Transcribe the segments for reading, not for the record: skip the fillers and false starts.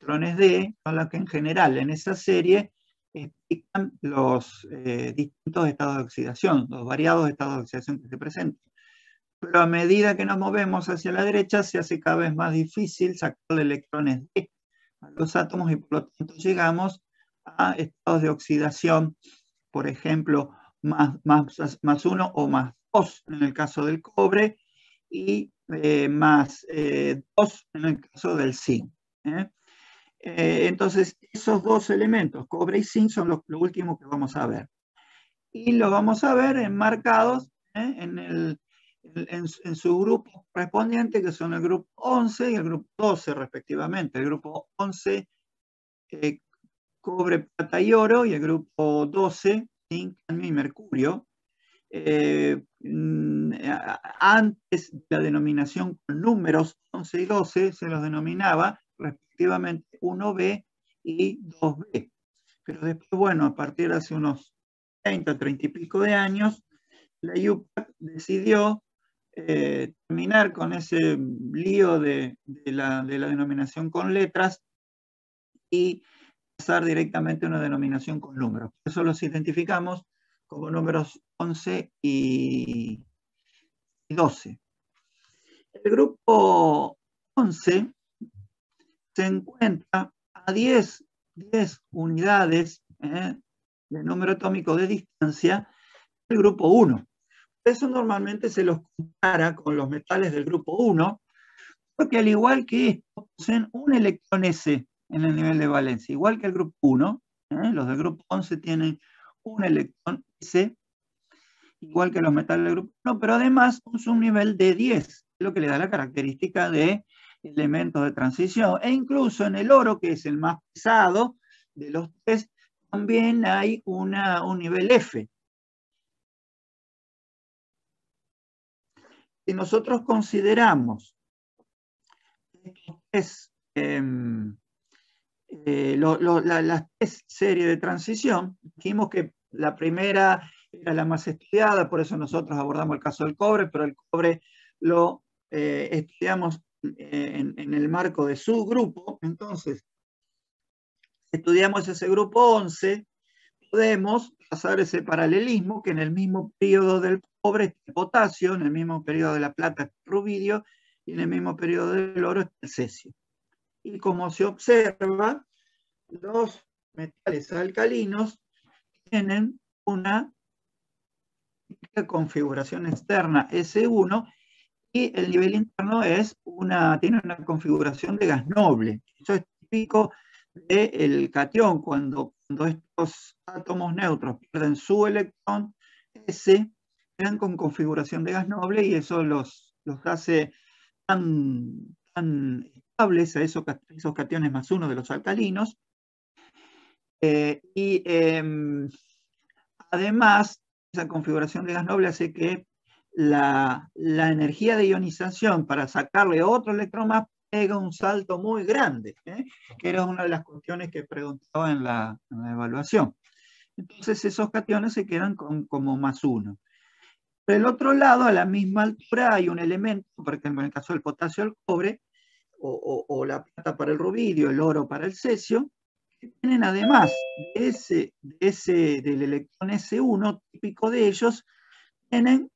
electrones D son los que en general en esa serie explican los distintos estados de oxidación, los variados estados de oxidación que se presentan. Pero a medida que nos movemos hacia la derecha se hace cada vez más difícil sacarle electrones D a los átomos y por lo tanto llegamos a estados de oxidación, por ejemplo, más 1 o más 2 en el caso del cobre y más 2 en el caso del zinc. Entonces, esos dos elementos, cobre y zinc, son lo último que vamos a ver. Y lo vamos a ver enmarcados en su grupo correspondiente, que son el grupo 11 y el grupo 12, respectivamente. El grupo 11, cobre, plata y oro, y el grupo 12, zinc, cadmio y mercurio. Antes de la denominación con números 11 y 12 se los denominaba respectivamente 1B y 2B. Pero después, bueno, a partir de hace unos 30 y pico de años, la IUPAC decidió terminar con ese lío de la denominación con letras y pasar directamente a una denominación con números. Por eso los identificamos como números 11 y 12. El grupo 11 se encuentra a 10 unidades de número atómico de distancia del grupo 1. Por eso normalmente se los compara con los metales del grupo 1, porque al igual que estos poseen un electrón S en el nivel de valencia, igual que el grupo 1, los del grupo 11 tienen un electrón S, igual que los metales del grupo 1, pero además un subnivel de 10, lo que le da la característica de elementos de transición. E incluso en el oro, que es el más pesado de los tres, también hay un nivel F. Si nosotros consideramos las tres series de transición, dijimos que la primera era la más estudiada, por eso nosotros abordamos el caso del cobre, pero el cobre lo estudiamos en el marco de su grupo. Entonces, estudiamos ese grupo 11, podemos pasar ese paralelismo, que en el mismo periodo del cobre está el potasio, en el mismo periodo de la plata está el rubidio, y en el mismo periodo del oro está el cesio. Y como se observa, los metales alcalinos tienen una configuración externa S1 y el nivel interno tiene una configuración de gas noble. Eso es típico del catión. Cuando estos átomos neutros pierden su electrón S, quedan con configuración de gas noble y eso los hace tan estables a esos cationes más uno de los alcalinos. Además, esa configuración de gas noble hace que la energía de ionización para sacarle otro electrón más pega un salto muy grande, que era una de las cuestiones que preguntaba en la evaluación. Entonces esos cationes se quedan como más uno. Por el otro lado, a la misma altura hay un elemento, por ejemplo en el caso del potasio, el cobre, o la plata para el rubidio, el oro para el cesio, que tienen además del electrón S1, típico de ellos, tienen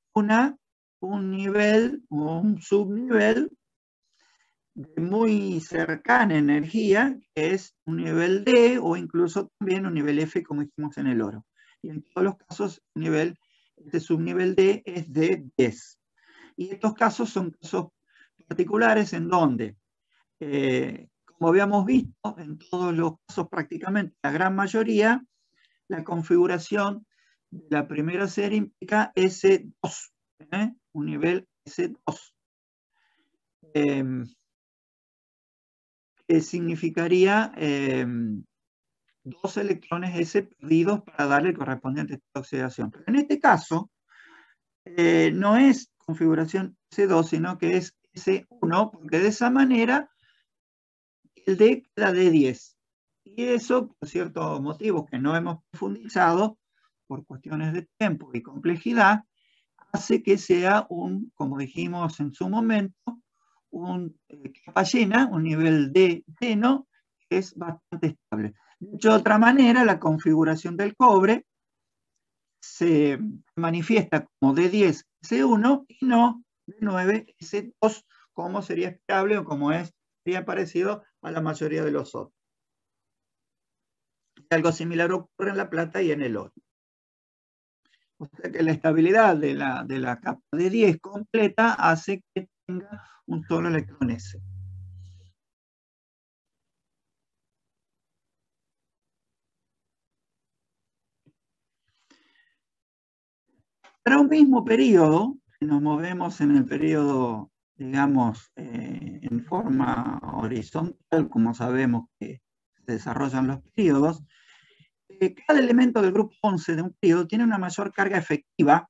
un nivel o un subnivel de muy cercana energía, que es un nivel D o incluso también un nivel F, como dijimos en el oro. Y en todos los casos, este subnivel D es de 10. Y estos casos son casos particulares en donde, como habíamos visto, en todos los casos prácticamente, la gran mayoría, la configuración de la primera serie implica S2, un nivel S2. Que significaría 2 electrones S perdidos para darle el correspondiente estado de oxidación. Pero en este caso, no es configuración S2, sino que es S1, porque de esa manera el D queda de 10. Y eso, por ciertos motivos que no hemos profundizado, por cuestiones de tiempo y complejidad, hace que sea como dijimos en su momento, un capa llena, un nivel D lleno, es bastante estable. Dicho de otra manera, la configuración del cobre se manifiesta como D10S1 y no D9S2, como sería esperable o como sería parecido a la mayoría de los otros. Algo similar ocurre en la plata y en el oro. O sea que la estabilidad de la capa de 10 completa hace que tenga un solo electrón S. Para un mismo periodo, si nos movemos en el periodo, digamos, en forma horizontal, como sabemos que se desarrollan los periodos, cada elemento del grupo 11 de un periodo tiene una mayor carga efectiva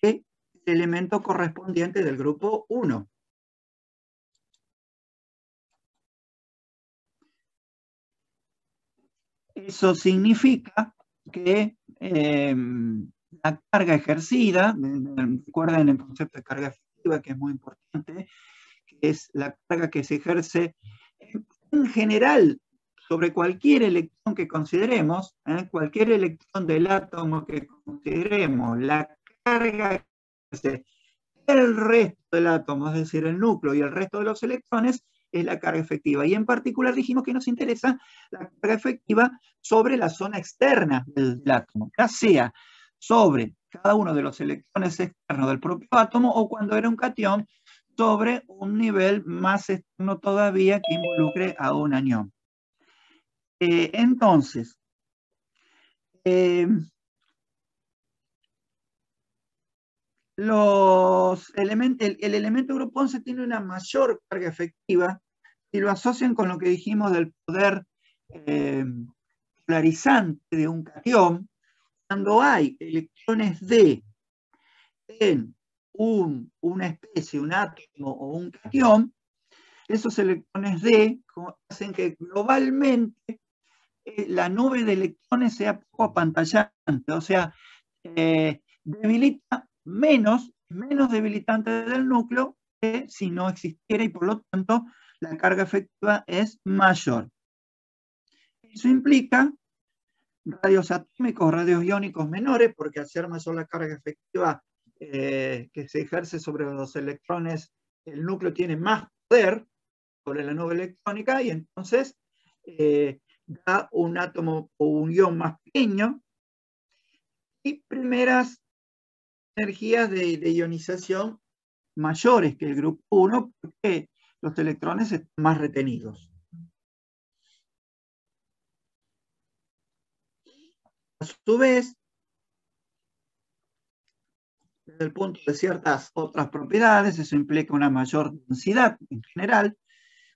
que el elemento correspondiente del grupo 1. Eso significa que la carga ejercida, recuerden el concepto de carga efectiva, que es muy importante, que es la carga que se ejerce en general sobre cualquier electrón que consideremos, cualquier electrón del átomo que consideremos, la carga que se el resto del átomo, es decir, el núcleo y el resto de los electrones, es la carga efectiva. Y en particular dijimos que nos interesa la carga efectiva sobre la zona externa del átomo, ya sea sobre cada uno de los electrones externos del propio átomo o cuando era un catión, sobre un nivel más externo todavía que involucre a un anión. Entonces, el elemento grupo 11 tiene una mayor carga efectiva y lo asocian con lo que dijimos del poder polarizante de un catión. Cuando hay electrones D en una especie, un átomo o un catión, esos electrones D hacen que globalmente la nube de electrones sea poco apantallante, o sea, debilita menos debilitante del núcleo que si no existiera y por lo tanto la carga efectiva es mayor. Eso implica radios atómicos, radios iónicos menores, porque al ser mayor la carga efectiva que se ejerce sobre los electrones, el núcleo tiene más poder sobre la nube electrónica y entonces da un átomo o un ion más pequeño y primeras energías de ionización mayores que el grupo 1 porque los electrones están más retenidos. A su vez, desde el punto de ciertas otras propiedades, eso implica una mayor densidad en general,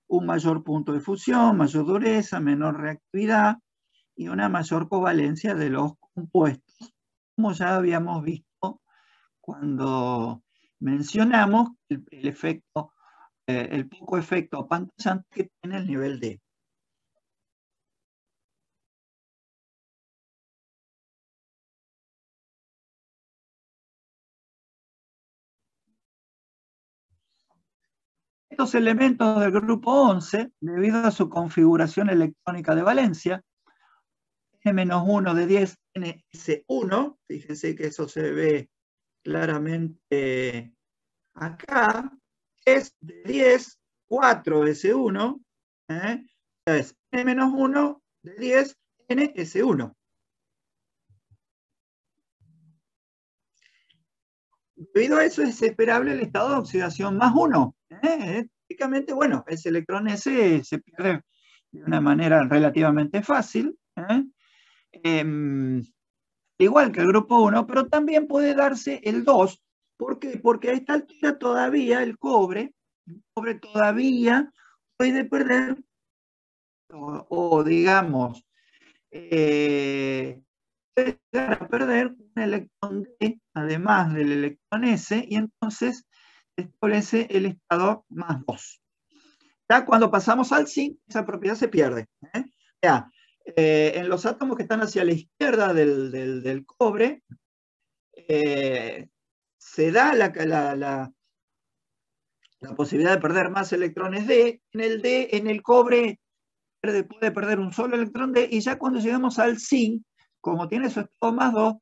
un mayor punto de fusión, mayor dureza, menor reactividad y una mayor covalencia de los compuestos, como ya habíamos visto cuando mencionamos el efecto, el poco efecto apantallante que tiene el nivel D. Estos elementos del grupo 11, debido a su configuración electrónica de valencia, N-1 de 10 NS1, fíjense que eso se ve claramente acá, es de 10, 4S1, es N-1 de 10 NS1. Debido a eso es esperable el estado de oxidación más 1. Típicamente, bueno, ese electrón S se pierde de una manera relativamente fácil, igual que el grupo 1, pero también puede darse el 2. ¿Por qué? Porque a esta altura todavía el cobre todavía puede perder, o digamos, puede llegar a perder un electrón D, además del electrón S, y entonces establece el estado más 2. Ya cuando pasamos al zinc, esa propiedad se pierde. Ya, en los átomos que están hacia la izquierda del cobre, se da la posibilidad de perder más electrones D. En el cobre puede perder un solo electrón D, y ya cuando llegamos al zinc, como tiene su estado más 2,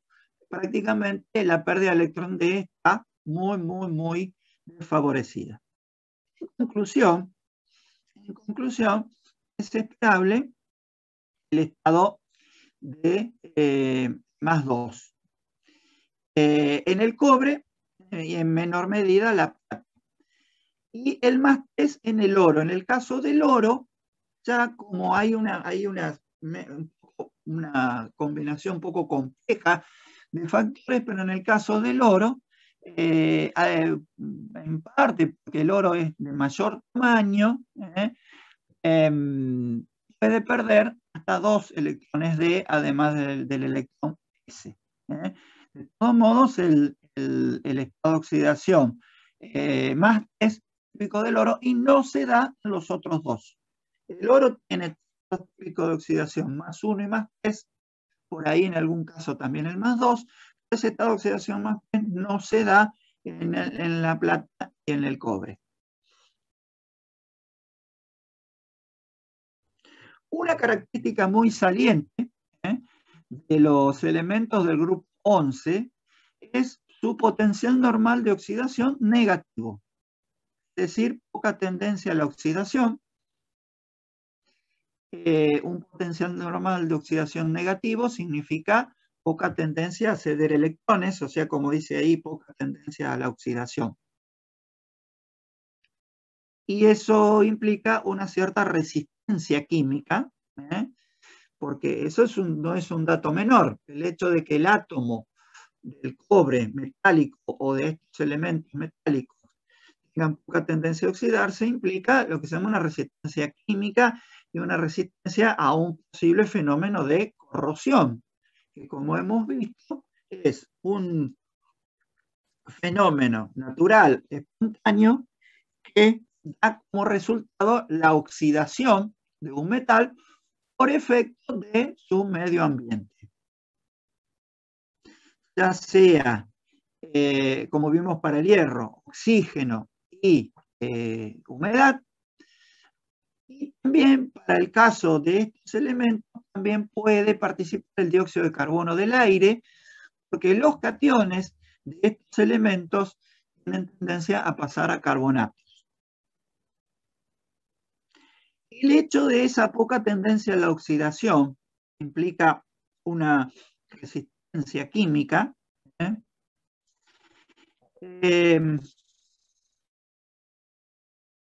prácticamente la pérdida de electrón D está muy, muy, muy desfavorecida. En conclusión, es esperable el estado de +2. En el cobre y en menor medida la plata. Y el +3 en el oro. En el caso del oro, ya como hay una combinación un poco compleja de factores, pero en el caso del oro, en parte porque el oro es de mayor tamaño, puede perder hasta 2 electrones D, además del electrón S. De todos modos, el estado de oxidación +3 típico del oro, y no se da en los otros dos. El oro tiene estado típico de oxidación +1 y +3, por ahí en algún caso también el +2, ese estado de oxidación +3 no se da en la plata y en el cobre. Una característica muy saliente de los elementos del grupo 11 es su potencial normal de oxidación negativo, es decir, poca tendencia a la oxidación. Un potencial normal de oxidación negativo significa poca tendencia a ceder electrones, o sea, como dice ahí, poca tendencia a la oxidación. Y eso implica una cierta resistencia química, porque eso no es un dato menor. El hecho de que el átomo del cobre metálico o de estos elementos metálicos tengan poca tendencia a oxidarse implica lo que se llama una resistencia química y una resistencia a un posible fenómeno de corrosión, que como hemos visto es un fenómeno natural espontáneo que da como resultado la oxidación de un metal por efecto de su medio ambiente. Ya sea, como vimos para el hierro, oxígeno y humedad, y también para el caso de estos elementos también puede participar el dióxido de carbono del aire, porque los cationes de estos elementos tienen tendencia a pasar a carbonatos. El hecho de esa poca tendencia a la oxidación implica una resistencia química,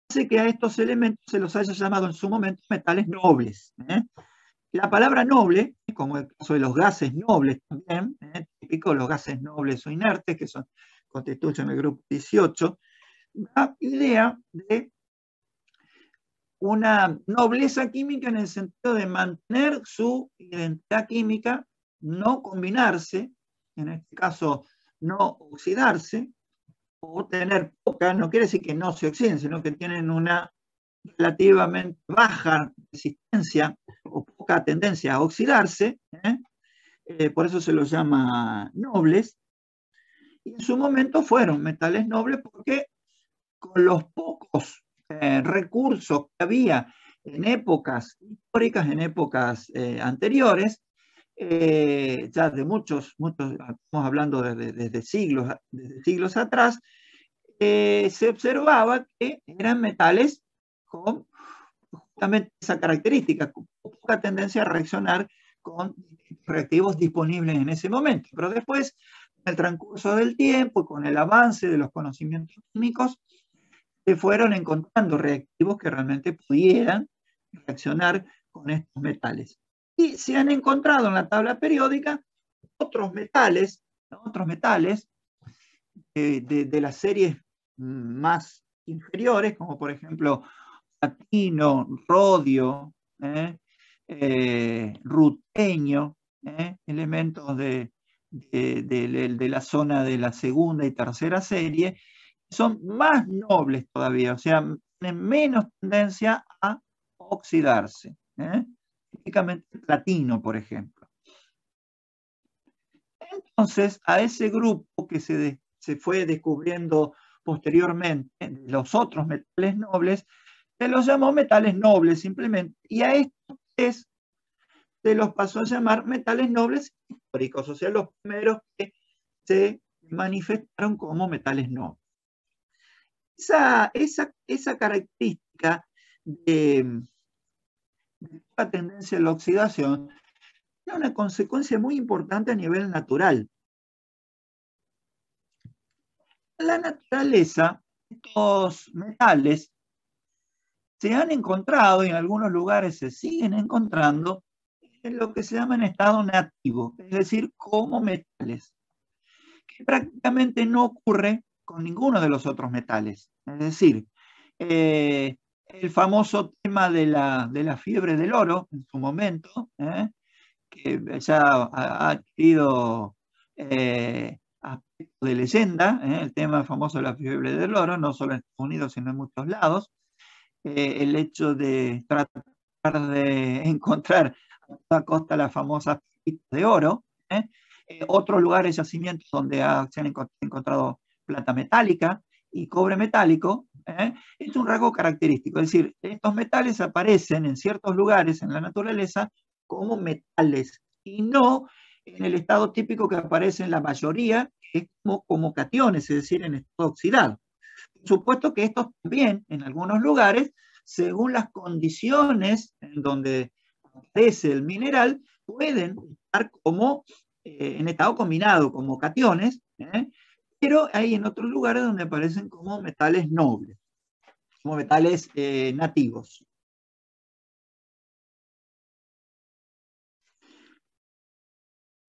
hace que a estos elementos se los haya llamado en su momento metales nobles. La palabra noble, como el caso de los gases nobles también, típico los gases nobles o inertes, que constituyen el grupo 18, da idea de una nobleza química en el sentido de mantener su identidad química, no combinarse, en este caso no oxidarse, o tener poca, no quiere decir que no se oxiden, sino que tienen una relativamente baja resistencia o poca tendencia a oxidarse, por eso se los llama nobles, y en su momento fueron metales nobles porque con los pocos recursos que había en épocas históricas, en épocas anteriores, ya de muchos, estamos hablando desde siglos atrás, se observaba que eran metales con justamente esa característica, con poca tendencia a reaccionar con reactivos disponibles en ese momento. Pero después, con el transcurso del tiempo y con el avance de los conocimientos químicos, se fueron encontrando reactivos que realmente pudieran reaccionar con estos metales. Y se han encontrado en la tabla periódica otros metales de las series más inferiores, como por ejemplo platino, rodio, rutenio, elementos de la zona de la segunda y tercera serie, son más nobles todavía, o sea, tienen menos tendencia a oxidarse. Típicamente el platino, por ejemplo. Entonces, a ese grupo que se fue descubriendo posteriormente, los otros metales nobles, se los llamó metales nobles simplemente, y a estos tres se los pasó a llamar metales nobles históricos, o sea, los primeros que se manifestaron como metales nobles. Esa característica de la tendencia a la oxidación tiene una consecuencia muy importante a nivel natural. En la naturaleza, estos metales se han encontrado, y en algunos lugares se siguen encontrando, en lo que se llama en estado nativo, es decir, como metales, que prácticamente no ocurre con ninguno de los otros metales. Es decir, el famoso tema de la fiebre del oro, en su momento, que ya ha adquirido aspecto de leyenda, el tema famoso de la fiebre del oro, no solo en Estados Unidos, sino en muchos lados, el hecho de tratar de encontrar a toda costa las famosas pepitas de oro, otros lugares, yacimientos donde se han encontrado plata metálica y cobre metálico, es un rasgo característico. Es decir, estos metales aparecen en ciertos lugares en la naturaleza como metales y no en el estado típico que aparece en la mayoría, que es como cationes, es decir, en estado oxidado. Por supuesto que estos también, en algunos lugares, según las condiciones en donde aparece el mineral, pueden estar como en estado combinado, como cationes, pero hay en otros lugares donde aparecen como metales nobles, como metales nativos.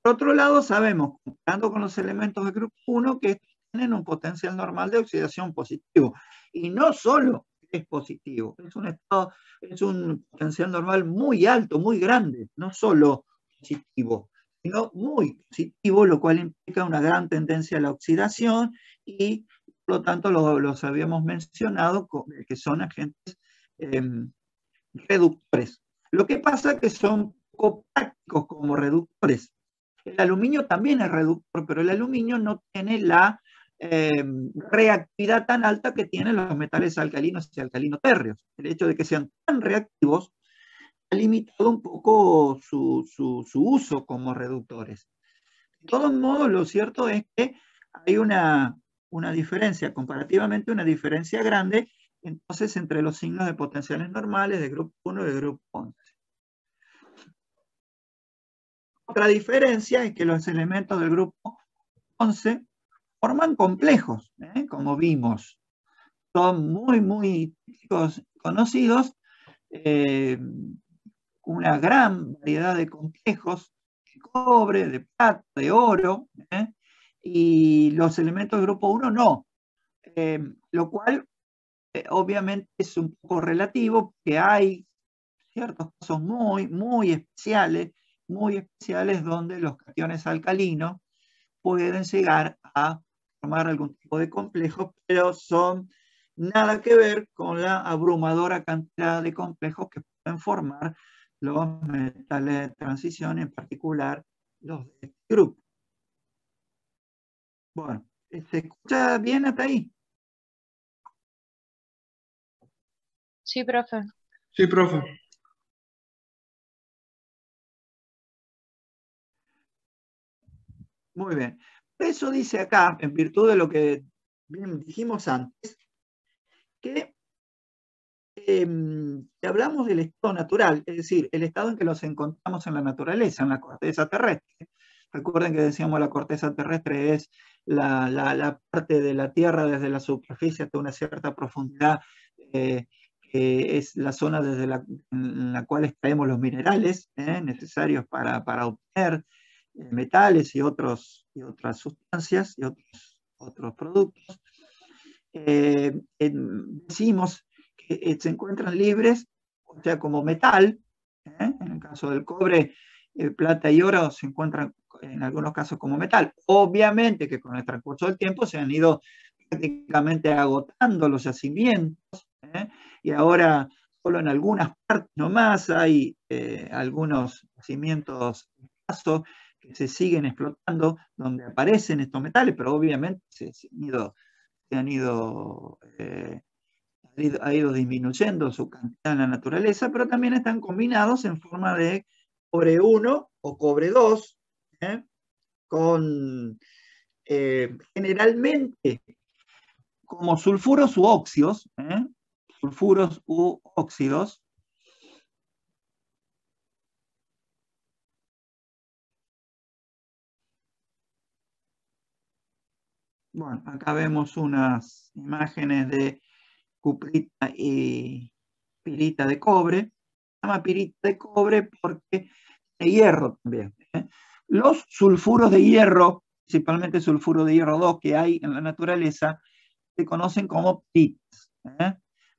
Por otro lado, sabemos, comparando con los elementos del grupo 1, que estos tienen un potencial normal de oxidación positivo. Y no solo es positivo, es un potencial normal muy alto, muy grande, no solo positivo, sino muy positivo, lo cual implica una gran tendencia a la oxidación y, por lo tanto, los habíamos mencionado, que son agentes reductores. Lo que pasa es que son poco prácticos como reductores. El aluminio también es reductor, pero el aluminio no tiene la reactividad tan alta que tienen los metales alcalinos y alcalino-térreos. El hecho de que sean tan reactivos ha limitado un poco su uso como reductores. De todos modos, lo cierto es que hay una diferencia, comparativamente una diferencia grande, entonces, entre los signos de potenciales normales de grupo 1 y de grupo 11. Otra diferencia es que los elementos del grupo 11 forman complejos, como vimos. Son muy conocidos, una gran variedad de complejos de cobre, de plata, de oro, y los elementos del grupo 1 no. Lo cual obviamente es un poco relativo, porque hay ciertos casos muy especiales donde los cationes alcalinos pueden llegar a formar algún tipo de complejo, pero son nada que ver con la abrumadora cantidad de complejos que pueden formar los metales de transición, en particular los de este grupo. Bueno, ¿se escucha bien hasta ahí? Sí, profe. Sí, profe. Muy bien. Eso dice acá, en virtud de lo que dijimos antes, que hablamos del estado natural, es decir, el estado en que nos encontramos en la naturaleza, en la corteza terrestre. Recuerden que decíamos la corteza terrestre es la parte de la Tierra desde la superficie hasta una cierta profundidad, que es la zona en la cual extraemos los minerales necesarios para obtener metales y otras sustancias y otros productos. Decimos que se encuentran libres, o sea, como metal, en el caso del cobre, plata y oro se encuentran en algunos casos como metal. Obviamente que con el transcurso del tiempo se han ido prácticamente agotando los yacimientos, y ahora solo en algunas partes nomás hay algunos yacimientos escasos que se siguen explotando, donde aparecen estos metales, pero obviamente se han ido ha ido disminuyendo su cantidad en la naturaleza, pero también están combinados en forma de cobre 1 o cobre 2, con generalmente como sulfuros u óxidos, sulfuros u óxidos. Bueno, acá vemos unas imágenes de cuprita y pirita de cobre. Se llama pirita de cobre porque de hierro también. Los sulfuros de hierro, principalmente sulfuro de hierro 2 que hay en la naturaleza, se conocen como piritas.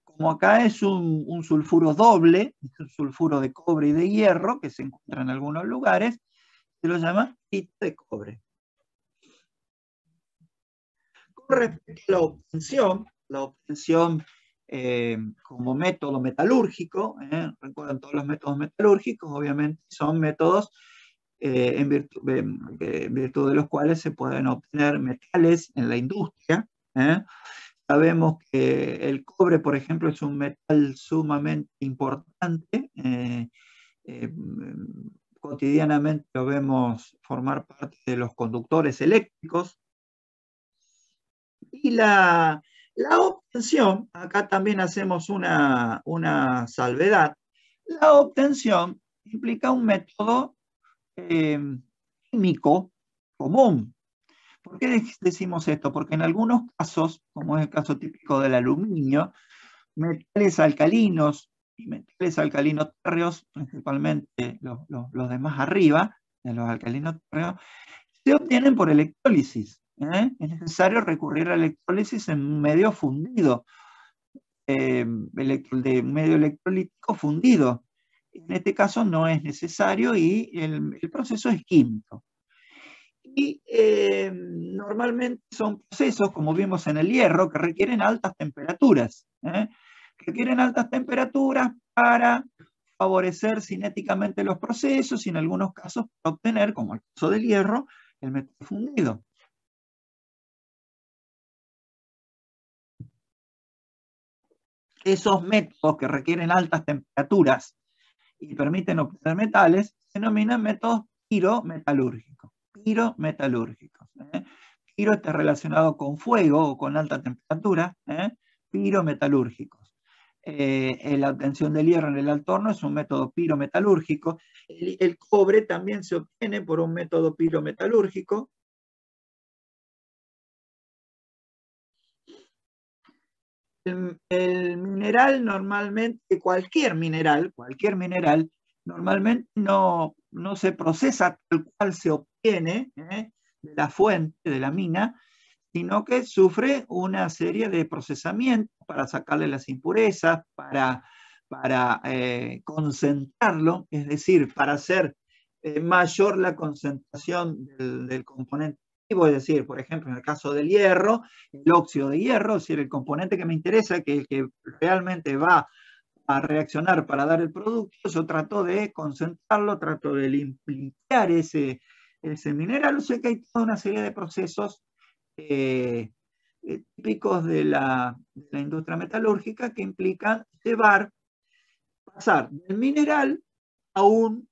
Como acá es un sulfuro doble, es un sulfuro de cobre y de hierro que se encuentra en algunos lugares, se lo llama pirita de cobre. Con respecto a la obtención como método metalúrgico, recuerden, todos los métodos metalúrgicos obviamente son métodos en virtud de los cuales se pueden obtener metales en la industria. Sabemos que el cobre, por ejemplo, es un metal sumamente importante. Cotidianamente lo vemos formar parte de los conductores eléctricos. Y la obtención, acá también hacemos una salvedad, la obtención implica un método químico común. ¿Por qué decimos esto? Porque en algunos casos, como es el caso típico del aluminio, metales alcalinos y metales alcalinos térreos, principalmente los de más arriba, de los alcalinos térreos, se obtienen por electrólisis. Es necesario recurrir a electrólisis en un medio fundido, de medio electrolítico fundido. En este caso no es necesario y el proceso es químico. Y normalmente son procesos, como vimos en el hierro, que requieren altas temperaturas. Requieren altas temperaturas para favorecer cinéticamente los procesos y en algunos casos para obtener, como el caso del hierro, el metal fundido. Esos métodos que requieren altas temperaturas y permiten obtener metales se denominan métodos pirometalúrgicos. Piro está relacionado con fuego o con alta temperatura, pirometalúrgicos. La obtención del hierro en el alto horno es un método pirometalúrgico. El cobre también se obtiene por un método pirometalúrgico. El mineral normalmente, cualquier mineral, normalmente no se procesa tal cual se obtiene de la fuente, de la mina, sino que sufre una serie de procesamientos para sacarle las impurezas, para concentrarlo, es decir, para hacer mayor la concentración del componente activo, es decir, por ejemplo, en el caso del hierro, el óxido de hierro, es decir, el componente que me interesa, que realmente va a reaccionar para dar el producto, yo trato de concentrarlo, trato de limpiar ese mineral, o sea que hay toda una serie de procesos típicos de la industria metalúrgica que implican pasar del mineral a un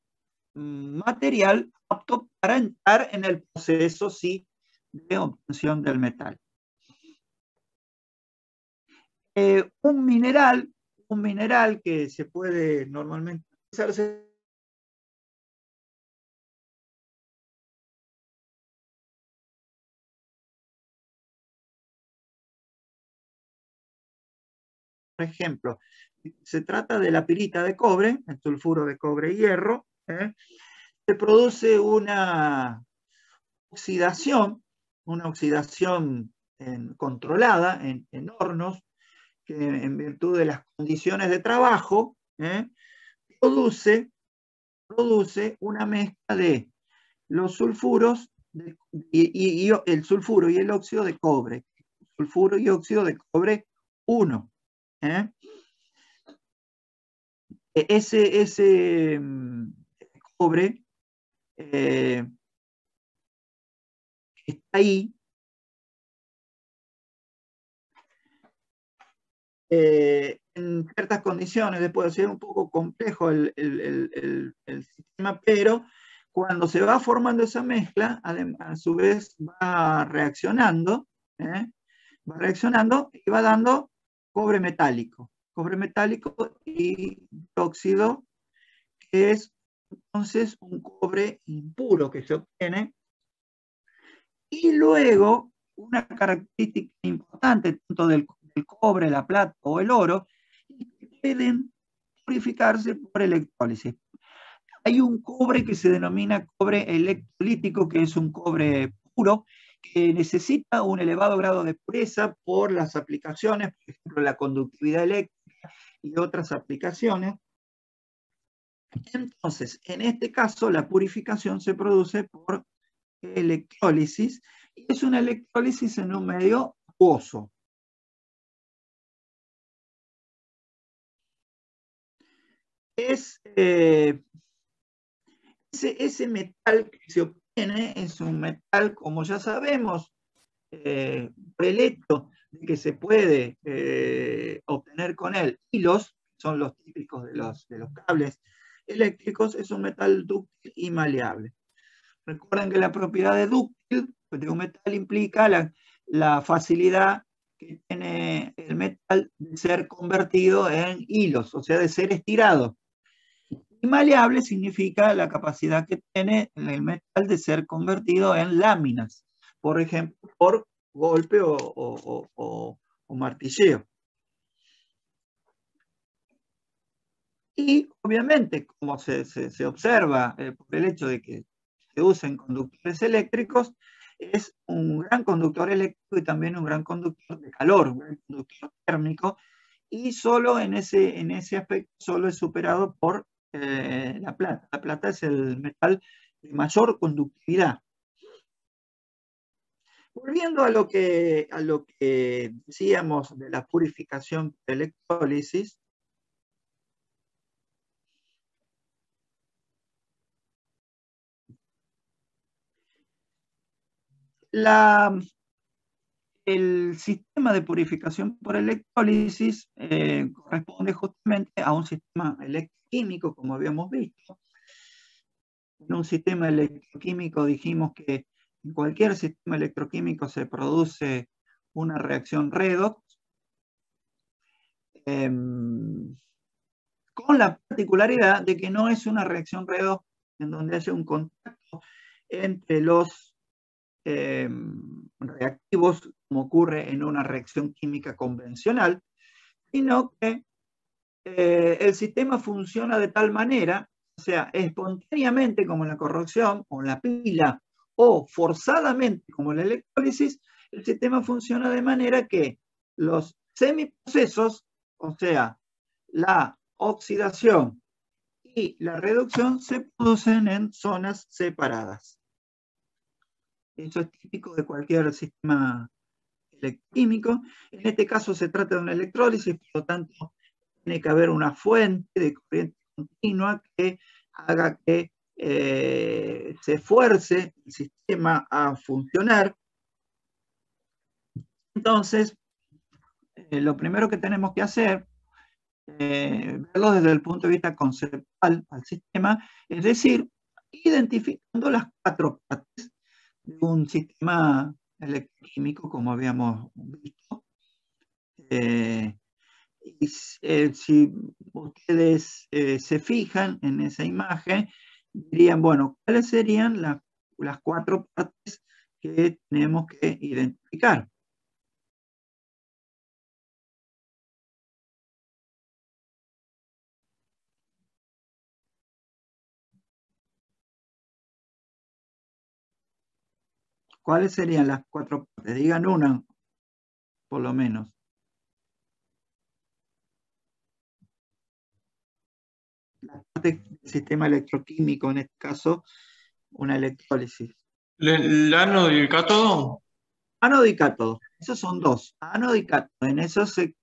material apto para entrar en el proceso sí, de obtención del metal. Un mineral que se puede normalmente utilizarse por ejemplo, se trata de la pirita de cobre, el sulfuro de cobre y hierro, se produce una oxidación controlada en hornos, que en virtud de las condiciones de trabajo, produce una mezcla de los sulfuros y el sulfuro y el óxido de cobre. Sulfuro y óxido de cobre 1. Ese cobre está ahí, en ciertas condiciones, después de ser un poco complejo el sistema, pero cuando se va formando esa mezcla, a su vez va reaccionando y va dando cobre metálico y óxido, que es entonces un cobre impuro que se obtiene. Y luego, una característica importante tanto del cobre, la plata o el oro, es que pueden purificarse por electrólisis. Hay un cobre que se denomina cobre electrolítico, que es un cobre puro, que necesita un elevado grado de pureza por las aplicaciones, por ejemplo, la conductividad eléctrica y otras aplicaciones. Entonces, en este caso, la purificación se produce por electrólisis, y es una electrólisis en un medio acuoso. Ese metal que se obtiene es un metal, como ya sabemos, por el hecho de que se puede obtener con él hilos, son los típicos de los cables eléctricos, es un metal dúctil y maleable. Recuerden que la propiedad de dúctil de un metal implica la facilidad que tiene el metal de ser convertido en hilos, o sea, de ser estirado. Y maleable significa la capacidad que tiene el metal de ser convertido en láminas, por ejemplo, por golpe o martilleo. Y obviamente, como se observa por el hecho de que se usen conductores eléctricos, es un gran conductor eléctrico y también un gran conductor de calor, un gran conductor térmico, y solo en ese aspecto solo es superado por la plata. La plata es el metal de mayor conductividad. Volviendo a lo que decíamos de la purificación por electrólisis, el sistema de purificación por electrólisis corresponde justamente a un sistema electroquímico, como habíamos visto. En un sistema electroquímico dijimos que en cualquier sistema electroquímico se produce una reacción redox, con la particularidad de que no es una reacción redox en donde haya un contacto entre los reactivos, como ocurre en una reacción química convencional, sino que el sistema funciona de tal manera, o sea, espontáneamente como en la corrosión o en la pila, o forzadamente como en la electrólisis, el sistema funciona de manera que los semiprocesos, o sea, la oxidación y la reducción, se producen en zonas separadas. Eso es típico de cualquier sistema electroquímico. En este caso se trata de una electrólisis, por lo tanto tiene que haber una fuente de corriente continua que haga que se fuerce el sistema a funcionar. Entonces, lo primero que tenemos que hacer, verlo desde el punto de vista conceptual al sistema, es decir, identificando las 4 partes de un sistema electroquímico, como habíamos visto. Y si ustedes se fijan en esa imagen, dirían, bueno, ¿cuáles serían las 4 partes que tenemos que identificar? ¿Cuáles serían las 4 partes? Digan una, por lo menos. La parte del sistema electroquímico, en este caso, una electrólisis. ¿El ánodo y el cátodo? Ánodo y cátodo. Esos son 2. Ánodo y cátodo. En eso se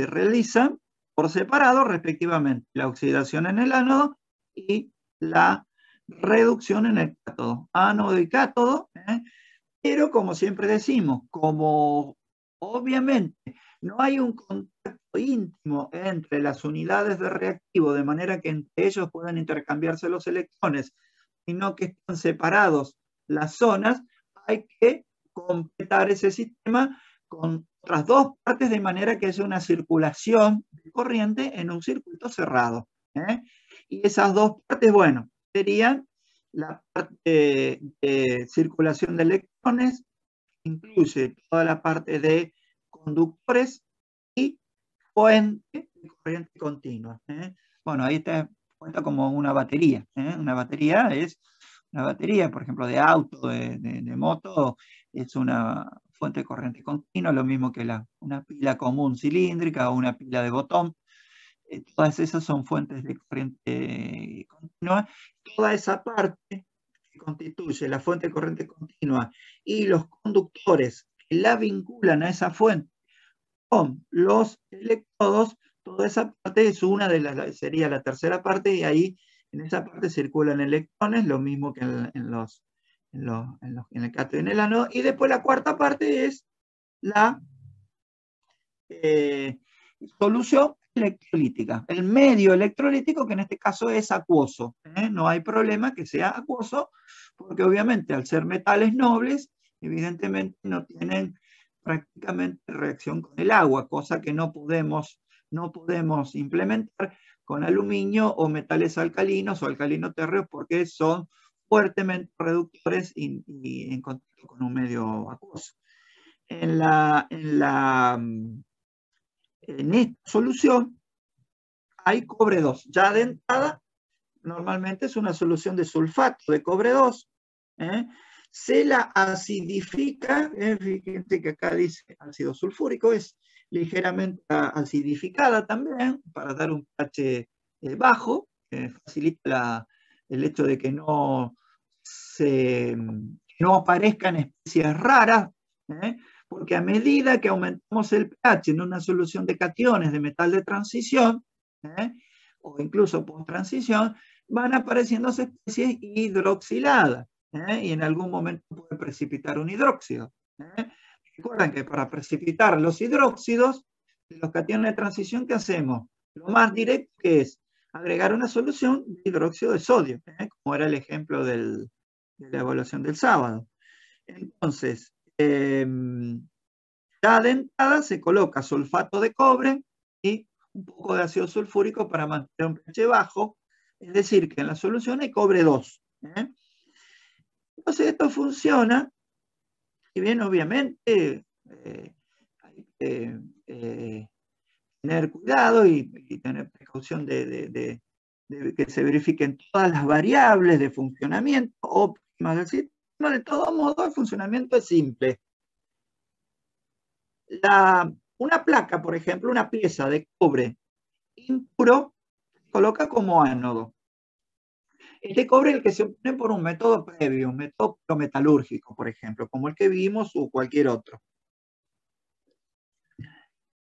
realizan por separado, respectivamente, la oxidación en el ánodo y la reducción en el cátodo. Ánodo y cátodo, pero como siempre decimos, como obviamente no hay un contacto íntimo entre las unidades de reactivo, de manera que entre ellos puedan intercambiarse los electrones, sino que están separados las zonas, hay que completar ese sistema con otras dos partes, de manera que haya una circulación de corriente en un circuito cerrado. Y esas dos partes, bueno, serían la parte de circulación de electrones, incluye toda la parte de conductores y fuente de corriente continua. Bueno, ahí te cuenta como una batería. Una batería es una batería, por ejemplo, de auto, de moto, es una fuente de corriente continua, lo mismo que una pila común cilíndrica o una pila de botón. Todas esas son fuentes de corriente continua. Toda esa parte que constituye la fuente de corriente continua y los conductores que la vinculan a esa fuente con los electrodos, toda esa parte es sería la tercera parte, y ahí en esa parte circulan electrones, lo mismo que en el cátodo y en el ánodo. Y después la cuarta parte es la solución electrolítica, el medio electrolítico, que en este caso es acuoso. No hay problema que sea acuoso, porque obviamente al ser metales nobles, evidentemente no tienen prácticamente reacción con el agua, cosa que no podemos implementar con aluminio o metales alcalinos o alcalino-térreos, porque son fuertemente reductores y en contacto con un medio acuoso. En esta solución hay cobre 2. Ya de entrada, normalmente es una solución de sulfato de cobre 2. Se la acidifica, fíjense que acá dice ácido sulfúrico, es ligeramente acidificada también para dar un pH bajo, facilita el hecho de que no aparezcan especies raras, porque a medida que aumentamos el pH en una solución de cationes de metal de transición, o incluso post-transición, van apareciendo especies hidroxiladas, y en algún momento puede precipitar un hidróxido. Recuerden que para precipitar los hidróxidos de los cationes de transición, ¿qué hacemos? Lo más directo que es agregar una solución de hidróxido de sodio, como era el ejemplo de la evaluación del sábado. Entonces, ya de entrada se coloca sulfato de cobre y un poco de ácido sulfúrico para mantener un pH bajo, es decir, que en la solución hay cobre 2. Entonces esto funciona, y bien, obviamente hay que tener cuidado y tener precaución de que se verifiquen todas las variables de funcionamiento óptimas del sistema. De todo modo, el funcionamiento es simple. Una placa, por ejemplo, una pieza de cobre impuro, se coloca como ánodo. Este cobre es el que se obtiene por un método previo, un método metalúrgico, por ejemplo, como el que vimos o cualquier otro.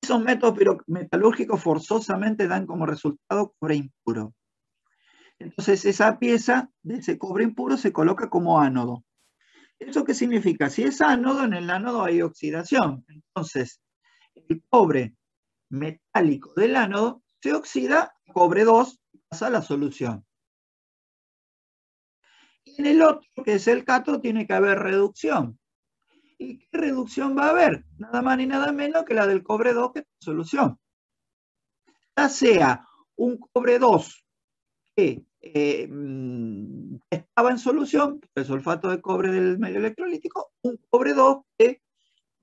Esos métodos metalúrgicos forzosamente dan como resultado cobre impuro. Entonces esa pieza de ese cobre impuro se coloca como ánodo. ¿Eso qué significa? Si es ánodo, en el ánodo hay oxidación. Entonces, el cobre metálico del ánodo se oxida a cobre 2 y pasa a la solución. Y en el otro, que es el cátodo, tiene que haber reducción. ¿Y qué reducción va a haber? Nada más ni nada menos que la del cobre 2, que es la solución. Ya sea un cobre 2 que estaba en solución, el sulfato de cobre del medio electrolítico, un cobre 2 que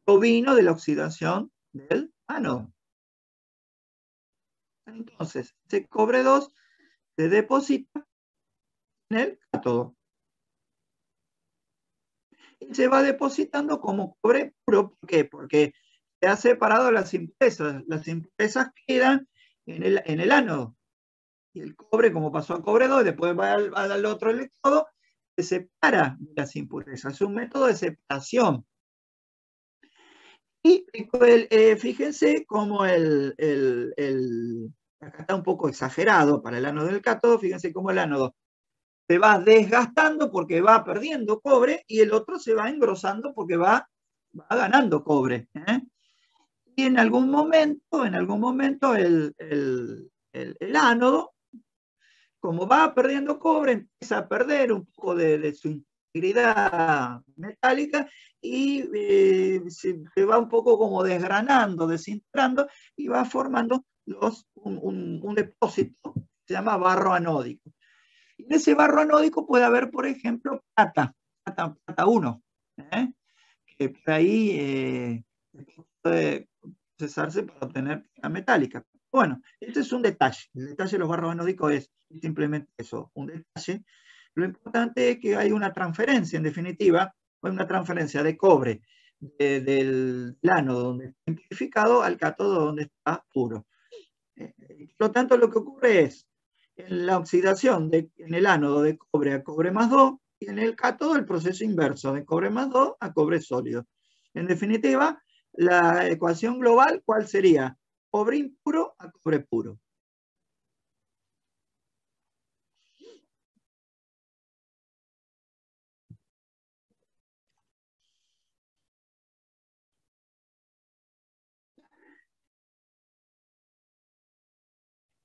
provino de la oxidación del ánodo. Entonces, ese cobre 2 se deposita en el cátodo. Y se va depositando como cobre puro. ¿Por qué? Porque se ha separado las impurezas. Las impurezas quedan en el ánodo. Y el cobre, como pasó a cobre 2, después va al otro electrodo, se separa de las impurezas. Es un método de separación. Y fíjense cómo acá está un poco exagerado para el ánodo del cátodo. Fíjense cómo el ánodo se va desgastando porque va perdiendo cobre, y el otro se va engrosando porque va ganando cobre. Y en algún momento el ánodo, como va perdiendo cobre, empieza a perder un poco de su integridad metálica y se va un poco como desgranando, desintegrando y va formando un depósito que se llama barro anódico. Y en ese barro anódico puede haber, por ejemplo, plata 1, que por ahí puede procesarse para obtener plata metálica. Bueno, este es un detalle. El detalle de los barros anódicos es simplemente eso, un detalle. Lo importante es que hay una transferencia, en definitiva, hay una transferencia de cobre del ánodo donde está amplificado al cátodo donde está puro. Por lo tanto, lo que ocurre es en la oxidación en el ánodo de cobre a cobre más 2 y en el cátodo el proceso inverso de cobre más 2 a cobre sólido. En definitiva, la ecuación global, ¿cuál sería? Cobre impuro a cobre puro.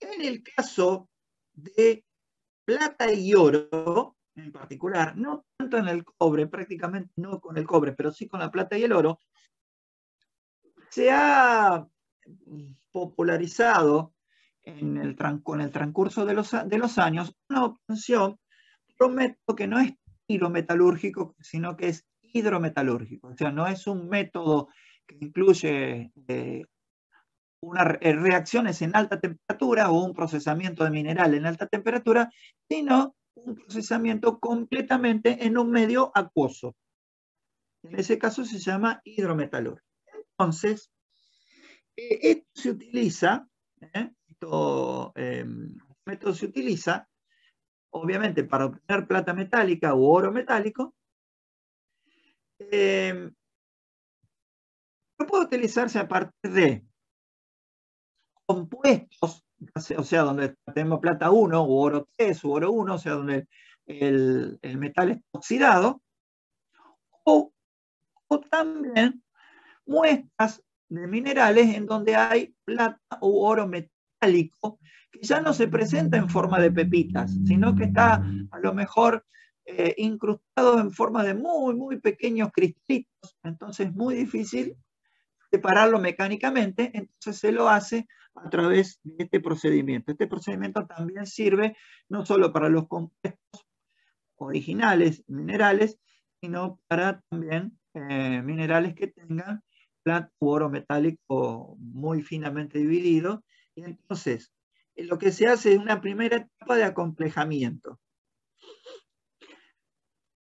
En el caso de plata y oro, en particular, no tanto en el cobre, prácticamente no con el cobre, pero sí con la plata y el oro, se ha popularizado con el transcurso de los años una obtención por un método que no es pirometalúrgico, sino que es hidrometalúrgico. O sea, no es un método que incluye reacciones en alta temperatura o un procesamiento de mineral en alta temperatura, sino un procesamiento completamente en un medio acuoso. En ese caso se llama hidrometalúrgico. Entonces, esto se utiliza, método se utiliza, obviamente, para obtener plata metálica u oro metálico. No puede utilizarse a partir de compuestos, o sea, donde tenemos plata 1 u oro 3 u oro 1, o sea, donde el metal está oxidado, o también muestras de minerales en donde hay plata u oro metálico, que ya no se presenta en forma de pepitas, sino que está a lo mejor incrustado en forma de muy, muy pequeños cristalitos, entonces es muy difícil separarlo mecánicamente, entonces se lo hace a través de este procedimiento. Este procedimiento también sirve no solo para los compuestos originales, minerales, sino para también minerales que tengan plata u oro metálico muy finamente dividido. Y entonces, lo que se hace es una primera etapa de acomplejamiento.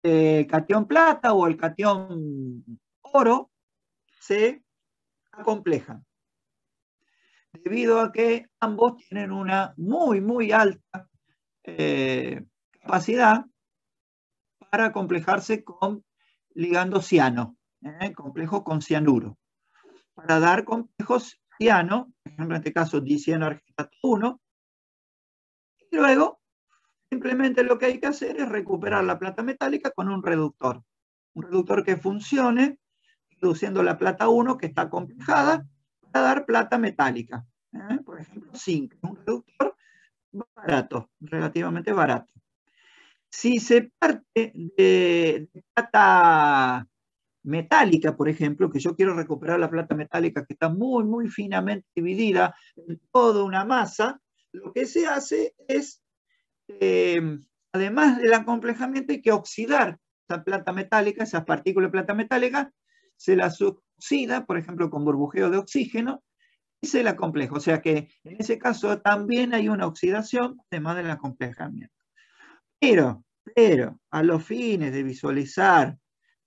El catión plata o el catión oro se acomplejan, debido a que ambos tienen una muy, muy alta capacidad para acomplejarse con ligando ciano, complejo con cianuro, para dar complejos ciano, por ejemplo, en este caso dicianoargentato 1, y luego simplemente lo que hay que hacer es recuperar la plata metálica con un reductor que funcione reduciendo la plata 1 que está complejada para dar plata metálica. Por ejemplo, zinc, un reductor barato, relativamente barato. Si se parte de plata metálica, por ejemplo, que yo quiero recuperar la plata metálica que está muy, muy finamente dividida en toda una masa, lo que se hace es, además del acomplejamiento, hay que oxidar esa plata metálica, esas partículas de plata metálica, se las oxida, por ejemplo, con burbujeo de oxígeno, y se la compleja. O sea que en ese caso también hay una oxidación, además del acomplejamiento. Pero a los fines de visualizar,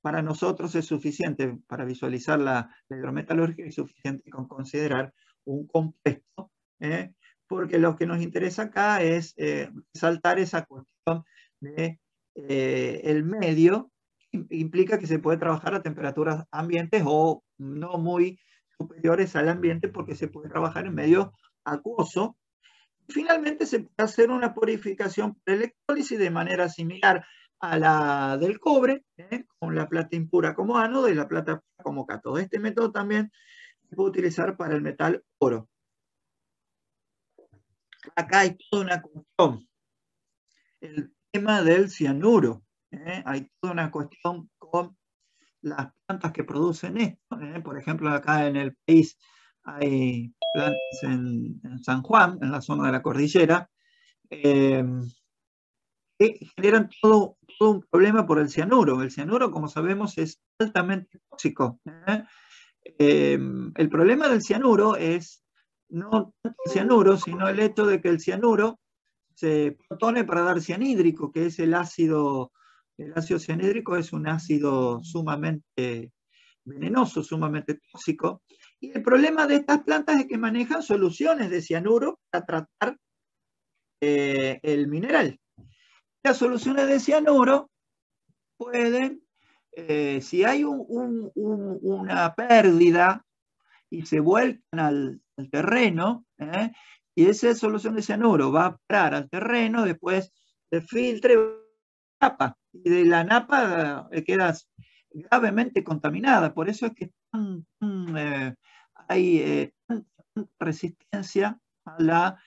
para nosotros es suficiente, para visualizar la hidrometalurgia es suficiente con considerar un compuesto, porque lo que nos interesa acá es resaltar esa cuestión de el medio, implica que se puede trabajar a temperaturas ambientes o no muy superiores al ambiente, porque se puede trabajar en medio acuoso. Finalmente se puede hacer una purificación por electrólisis de manera similar a la del cobre, con la plata impura como ánodo y la plata como cátodo. Este método también se puede utilizar para el metal oro. Acá hay toda una cuestión. El tema del cianuro. Hay toda una cuestión con las plantas que producen esto. Por ejemplo, acá en el país hay plantas en San Juan, en la zona de la cordillera, que generan todo un problema por el cianuro. El cianuro, como sabemos, es altamente tóxico. El problema del cianuro es no tanto el cianuro, sino el hecho de que el cianuro se protone para dar cianhídrico, que es el ácido cianhídrico es un ácido sumamente venenoso, sumamente tóxico. Y el problema de estas plantas es que manejan soluciones de cianuro para tratar el mineral. Las soluciones de cianuro pueden, si hay una pérdida y se vuelcan al terreno, y esa solución de cianuro va a parar al terreno, después se filtra napa, y de la napa queda gravemente contaminada. Por eso es que hay tanta resistencia a la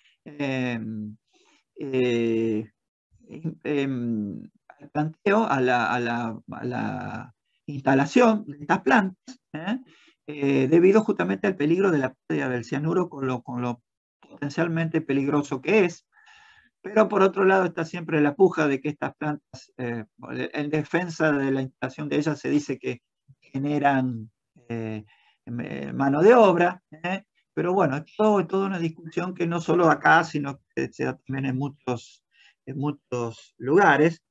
al planteo, a la instalación de estas plantas, debido justamente al peligro de la pérdida del cianuro con lo potencialmente peligroso que es. Pero por otro lado está siempre la puja de que estas plantas, en defensa de la instalación de ellas, se dice que generan mano de obra, pero bueno, es toda una discusión que no solo acá, sino que se da también en muchos lugares.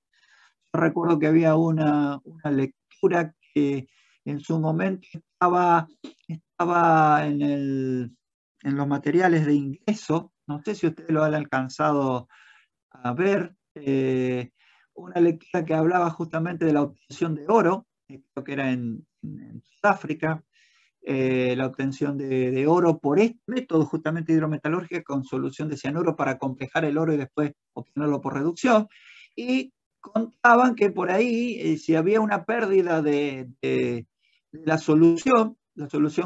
Yo recuerdo que había una lectura que en su momento estaba en los materiales de ingreso, no sé si ustedes lo han alcanzado a ver, una lectura que hablaba justamente de la obtención de oro, creo que era en Sudáfrica, la obtención de oro por este método justamente hidrometalúrgico con solución de cianuro para complejar el oro y después obtenerlo por reducción. Y contaban que por ahí, si había una pérdida de la solución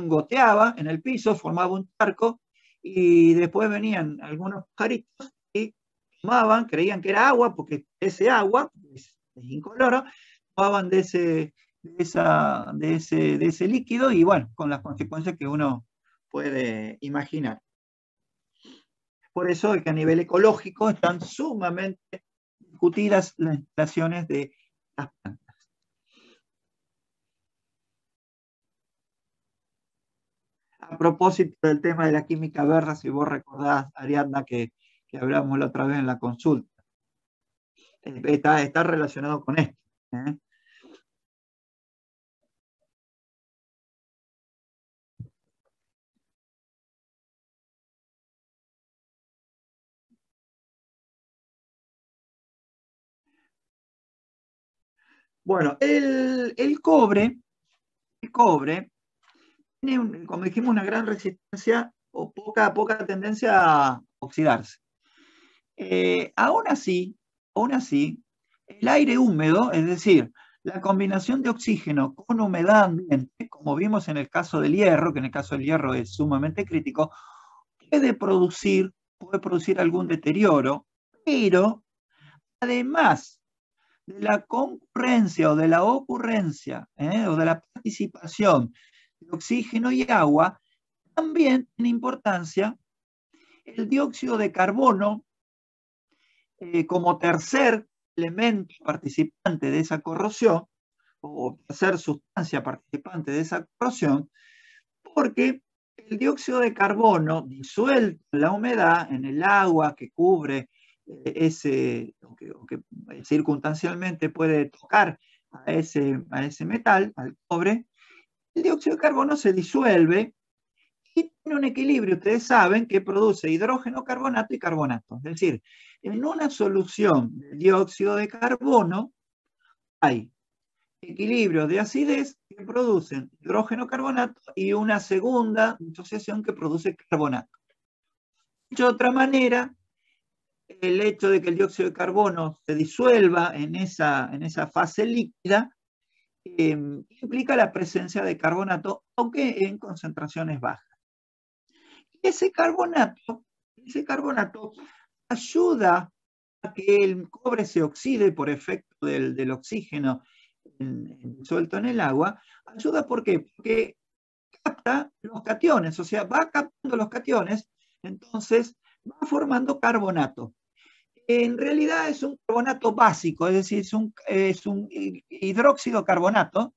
goteaba en el piso, formaba un charco, y después venían algunos pajaritos y tomaban, creían que era agua, porque ese agua es incoloro, tomaban de ese líquido, y bueno, con las consecuencias que uno puede imaginar. Por eso es que a nivel ecológico están sumamente discutidas las instalaciones de las plantas. A propósito del tema de la química verde, si vos recordás, Ariadna, que hablamos la otra vez en la consulta, está relacionado con esto. Bueno, el cobre tiene, como dijimos, una gran resistencia o poca tendencia a oxidarse. Aún así, el aire húmedo, es decir, la combinación de oxígeno con humedad ambiente, como vimos en el caso del hierro, que en el caso del hierro es sumamente crítico, puede producir algún deterioro, pero además de la concurrencia o de la ocurrencia o de la participación de oxígeno y agua, también tiene importancia el dióxido de carbono como tercer elemento participante de esa corrosión, o tercer sustancia participante de esa corrosión, porque el dióxido de carbono disuelto en la humedad, en el agua que cubre o que circunstancialmente puede tocar a ese metal, al cobre, el dióxido de carbono se disuelve y tiene un equilibrio. Ustedes saben que produce hidrógeno, carbonato y carbonato. Es decir, en una solución de dióxido de carbono hay equilibrio de acidez que producen hidrógeno, carbonato y una segunda disociación que produce carbonato. De otra manera, el hecho de que el dióxido de carbono se disuelva en esa fase líquida implica la presencia de carbonato, aunque en concentraciones bajas. Ese carbonato ayuda a que el cobre se oxide por efecto del oxígeno disuelto en el agua. Ayuda, ¿por qué? Porque capta los cationes, o sea, va captando los cationes, entonces va formando carbonato. En realidad es un carbonato básico, es decir, es un hidróxido carbonato,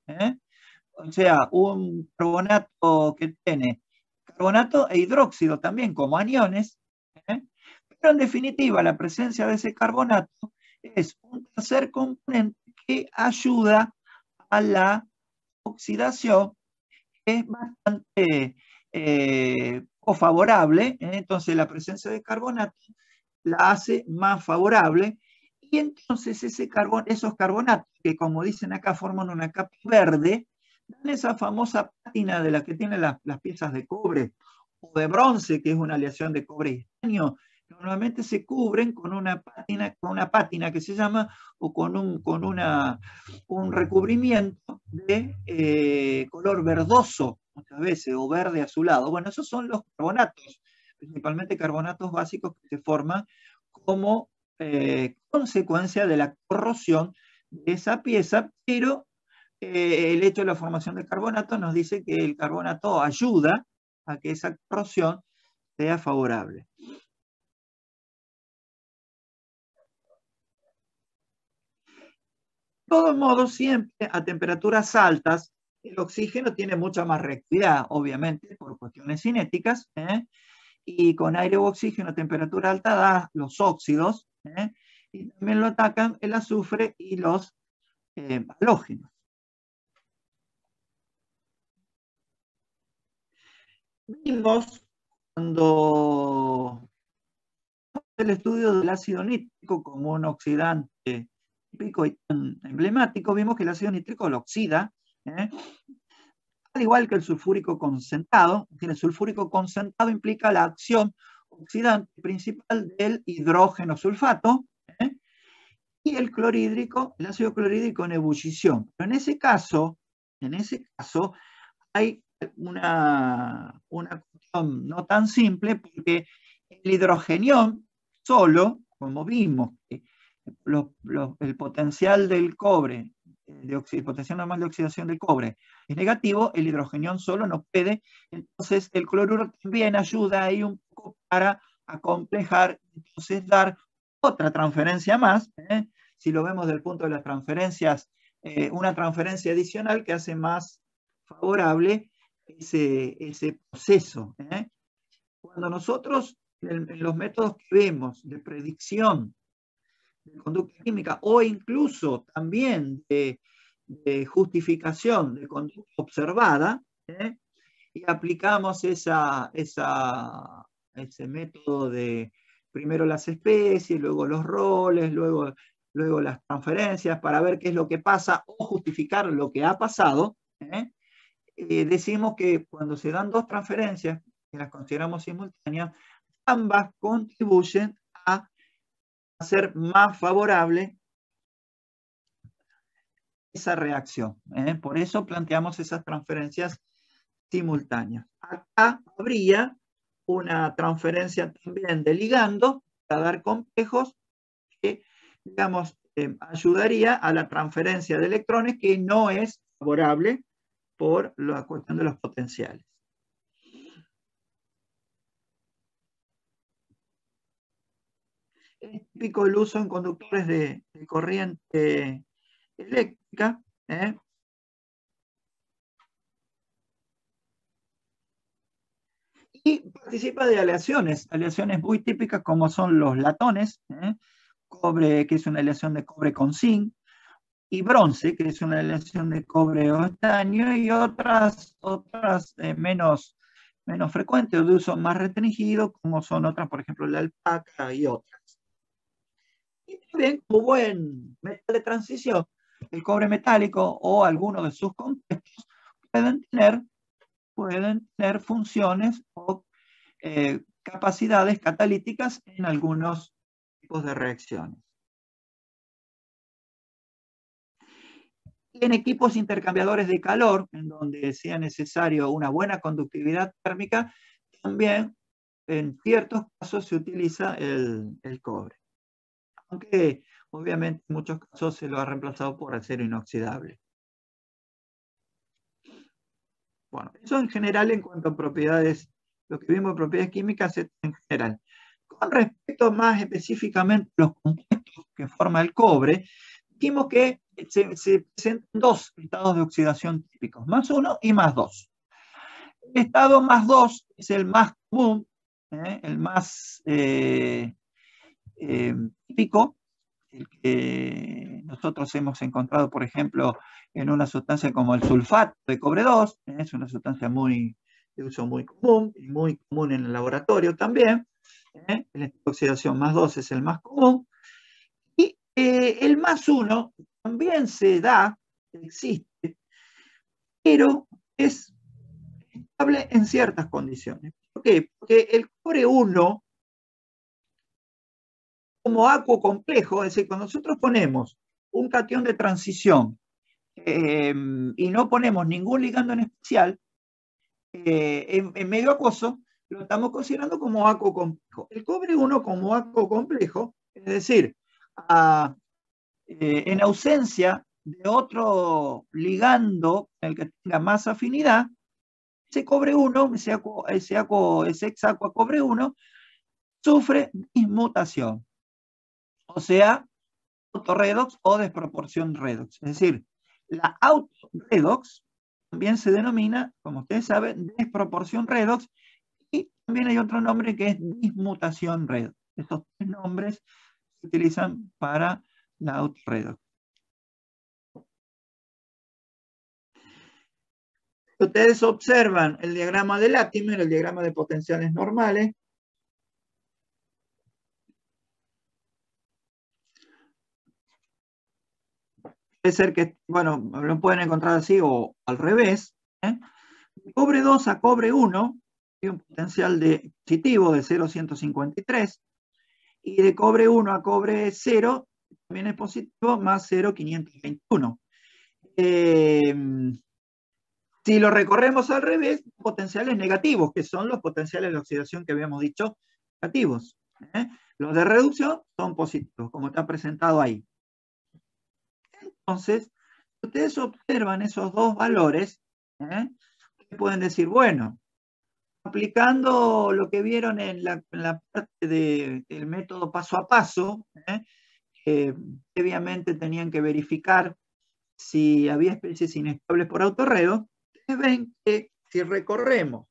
o sea, un carbonato que tiene carbonato e hidróxido también como aniones, pero en definitiva la presencia de ese carbonato es un tercer componente que ayuda a la oxidación, que es bastante poco favorable, entonces la presencia de carbonato la hace más favorable, y entonces esos carbonatos, que como dicen acá forman una capa verde, dan esa famosa pátina de la que tienen las piezas de cobre o de bronce, que es una aleación de cobre y estaño. Normalmente se cubren con una pátina que se llama, o con un recubrimiento de color verdoso, muchas veces, o verde azulado. Bueno, esos son los carbonatos, principalmente carbonatos básicos, que se forman como consecuencia de la corrosión de esa pieza, pero el hecho de la formación de carbonato nos dice que el carbonato ayuda a que esa corrosión sea favorable. De todos modos, siempre a temperaturas altas, el oxígeno tiene mucha más reactividad, obviamente, por cuestiones cinéticas, y con aire u oxígeno a temperatura alta da los óxidos, y también lo atacan el azufre y los halógenos. Vimos cuando el estudio del ácido nítrico como un oxidante típico y tan emblemático, vimos que el ácido nítrico lo oxida, al igual que el sulfúrico concentrado. El sulfúrico concentrado implica la acción oxidante principal del hidrógeno sulfato, y el ácido clorhídrico en ebullición. Pero en ese caso hay una cuestión no tan simple, porque el hidrogenión solo, como vimos, que el potencial del cobre, el potencial normal de oxidación del cobre es negativo, el hidrogenión solo no puede, entonces el cloruro también ayuda ahí un poco para acomplejar, entonces dar otra transferencia más, si lo vemos desde el punto de las transferencias, una transferencia adicional que hace más favorable ese proceso. Cuando nosotros, en los métodos que vemos de predicción de conducta química, o incluso también de justificación de conducta observada, y aplicamos ese método de primero las especies, luego los roles, luego las transferencias, para ver qué es lo que pasa o justificar lo que ha pasado, decimos que cuando se dan dos transferencias, que las consideramos simultáneas, ambas contribuyen a hacer más favorable esa reacción. Por eso planteamos esas transferencias simultáneas. Acá habría una transferencia también de ligando para dar complejos que, digamos, ayudaría a la transferencia de electrones, que no es favorable por la cuestión de los potenciales. Es típico el uso en conductores de corriente eléctrica, y participa de aleaciones muy típicas, como son los latones, cobre, que es una aleación de cobre con zinc, y bronce, que es una aleación de cobre o estaño, y otras menos frecuentes o de uso más restringido, como son otras, por ejemplo, la alpaca y otras. Y también, como buen metal de transición, el cobre metálico o algunos de sus compuestos pueden tener funciones o capacidades catalíticas en algunos tipos de reacciones. Y en equipos intercambiadores de calor, en donde sea necesario una buena conductividad térmica, también en ciertos casos se utiliza el cobre. Aunque obviamente en muchos casos se lo ha reemplazado por acero inoxidable. Bueno, eso en general en cuanto a propiedades, lo que vimos en propiedades químicas en general. Con respecto más específicamente a los compuestos que forma el cobre, dijimos que se presentan dos estados de oxidación típicos, +1 y +2. El estado +2 es el más común, el más típico, el que nosotros hemos encontrado, por ejemplo, en una sustancia como el sulfato de cobre 2, es una sustancia de uso muy común y muy común en el laboratorio también. El estado de oxidación +2 es el más común. Y el +1 también se da, existe, pero es estable en ciertas condiciones. ¿Por qué? Porque el cobre 1, como acuo complejo, es decir, cuando nosotros ponemos un catión de transición y no ponemos ningún ligando en especial, en medio acuoso, lo estamos considerando como acuo complejo. El cobre 1 como acuo complejo, es decir, en ausencia de otro ligando en el que tenga más afinidad, ese cobre 1, ese hexacuo cobre 1, sufre dismutación, o sea, autorredox o desproporción redox. Es decir, la autorredox también se denomina, como ustedes saben, desproporción redox, y también hay otro nombre que es dismutación redox. Estos tres nombres se utilizan para la autorredox. Ustedes observan el diagrama de Latimer, el diagrama de potenciales normales. Puede ser que, bueno, lo pueden encontrar así o al revés. De cobre 2 a cobre 1 hay un potencial positivo de 0,153. Y de cobre 1 a cobre 0 también es positivo, más 0,521. Si lo recorremos al revés, potenciales negativos, que son los potenciales de oxidación que habíamos dicho negativos. Los de reducción son positivos, como está presentado ahí. Entonces, si ustedes observan esos dos valores, pueden decir, bueno, aplicando lo que vieron en la parte del método paso a paso, previamente tenían que verificar si había especies inestables por autorredo. Ustedes ven que si recorremos,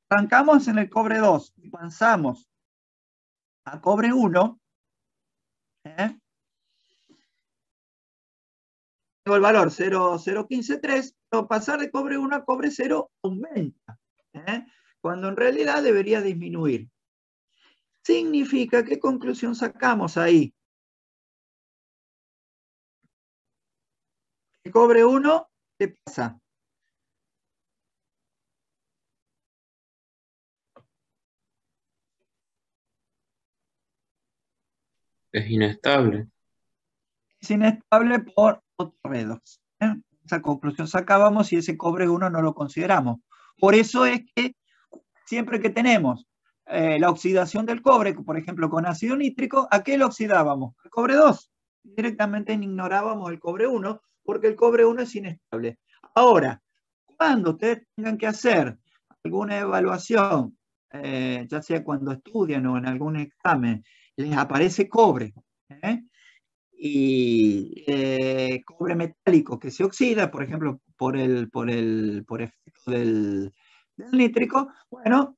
arrancamos en el cobre 2 y avanzamos a cobre 1, tengo el valor 0,0153, pero pasar de cobre 1 a cobre 0 aumenta, cuando en realidad debería disminuir. Significa, ¿qué conclusión sacamos ahí? El cobre 1, ¿qué pasa? Es inestable. Es inestable por autorredox. Esa conclusión sacábamos y ese cobre 1 no lo consideramos. Por eso es que siempre que tenemos la oxidación del cobre, por ejemplo con ácido nítrico, ¿a qué lo oxidábamos? Al cobre 2. Directamente ignorábamos el cobre 1 porque el cobre 1 es inestable. Ahora, cuando ustedes tengan que hacer alguna evaluación, ya sea cuando estudian o en algún examen, les aparece cobre, y cobre metálico que se oxida, por ejemplo, por efecto del nítrico, bueno,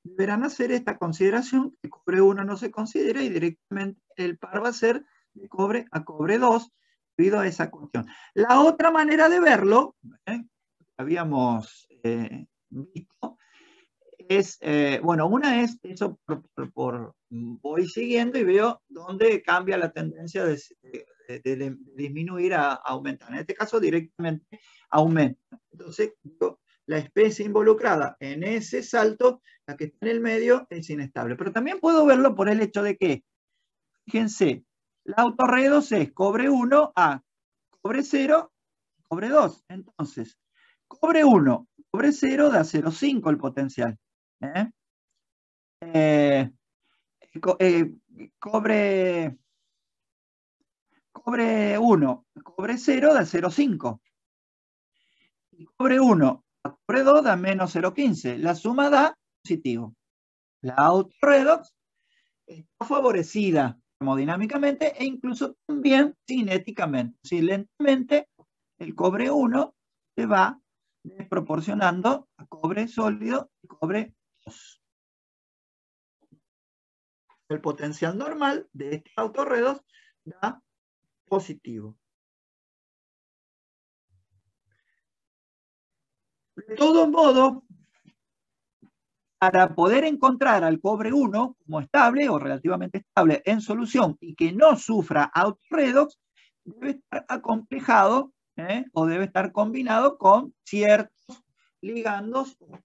deberán hacer esta consideración, que cobre 1 no se considera y directamente el par va a ser de cobre a cobre 2 debido a esa cuestión. La otra manera de verlo, habíamos visto, es, bueno, una es eso voy siguiendo y veo dónde cambia la tendencia de disminuir a aumentar. En este caso directamente aumenta. Entonces, la especie involucrada en ese salto, la que está en el medio, es inestable. Pero también puedo verlo por el hecho de que, fíjense, la autorredox es cobre 1 a cobre 0, cobre 2. Entonces, cobre 1, cobre 0 da 0,5 el potencial. Cobre 1, cobre 0 da 0,5. Y cobre 1 a cobre 2 da menos 0,15. La suma da positivo. La autorredox está favorecida termodinámicamente e incluso también cinéticamente. Si lentamente el cobre 1 se va desproporcionando a cobre sólido y cobre 2. El potencial normal de este autorredox da positivo. De todo modo, para poder encontrar al cobre 1 como estable o relativamente estable en solución y que no sufra autorredox, debe estar acomplejado o debe estar combinado con ciertos ligandos o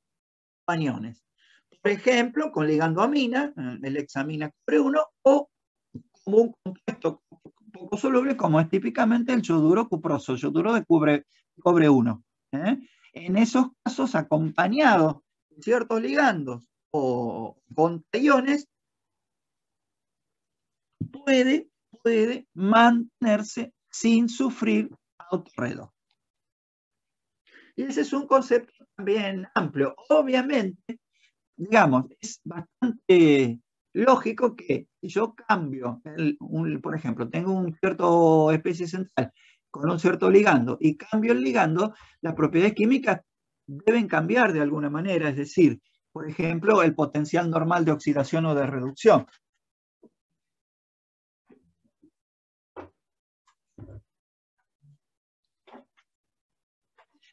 aniones. Por ejemplo, con ligando amina, el hexamina cobre 1, o como un compuesto poco soluble, como es típicamente el yoduro cuproso, yoduro de cobre 1. En esos casos, acompañado de ciertos ligandos o con iones, puede mantenerse sin sufrir autorredox. Y ese es un concepto también amplio. Obviamente, digamos, es bastante lógico que si yo cambio, por ejemplo, tengo un cierto especie central con un cierto ligando y cambio el ligando, las propiedades químicas deben cambiar de alguna manera, es decir, por ejemplo, el potencial normal de oxidación o de reducción.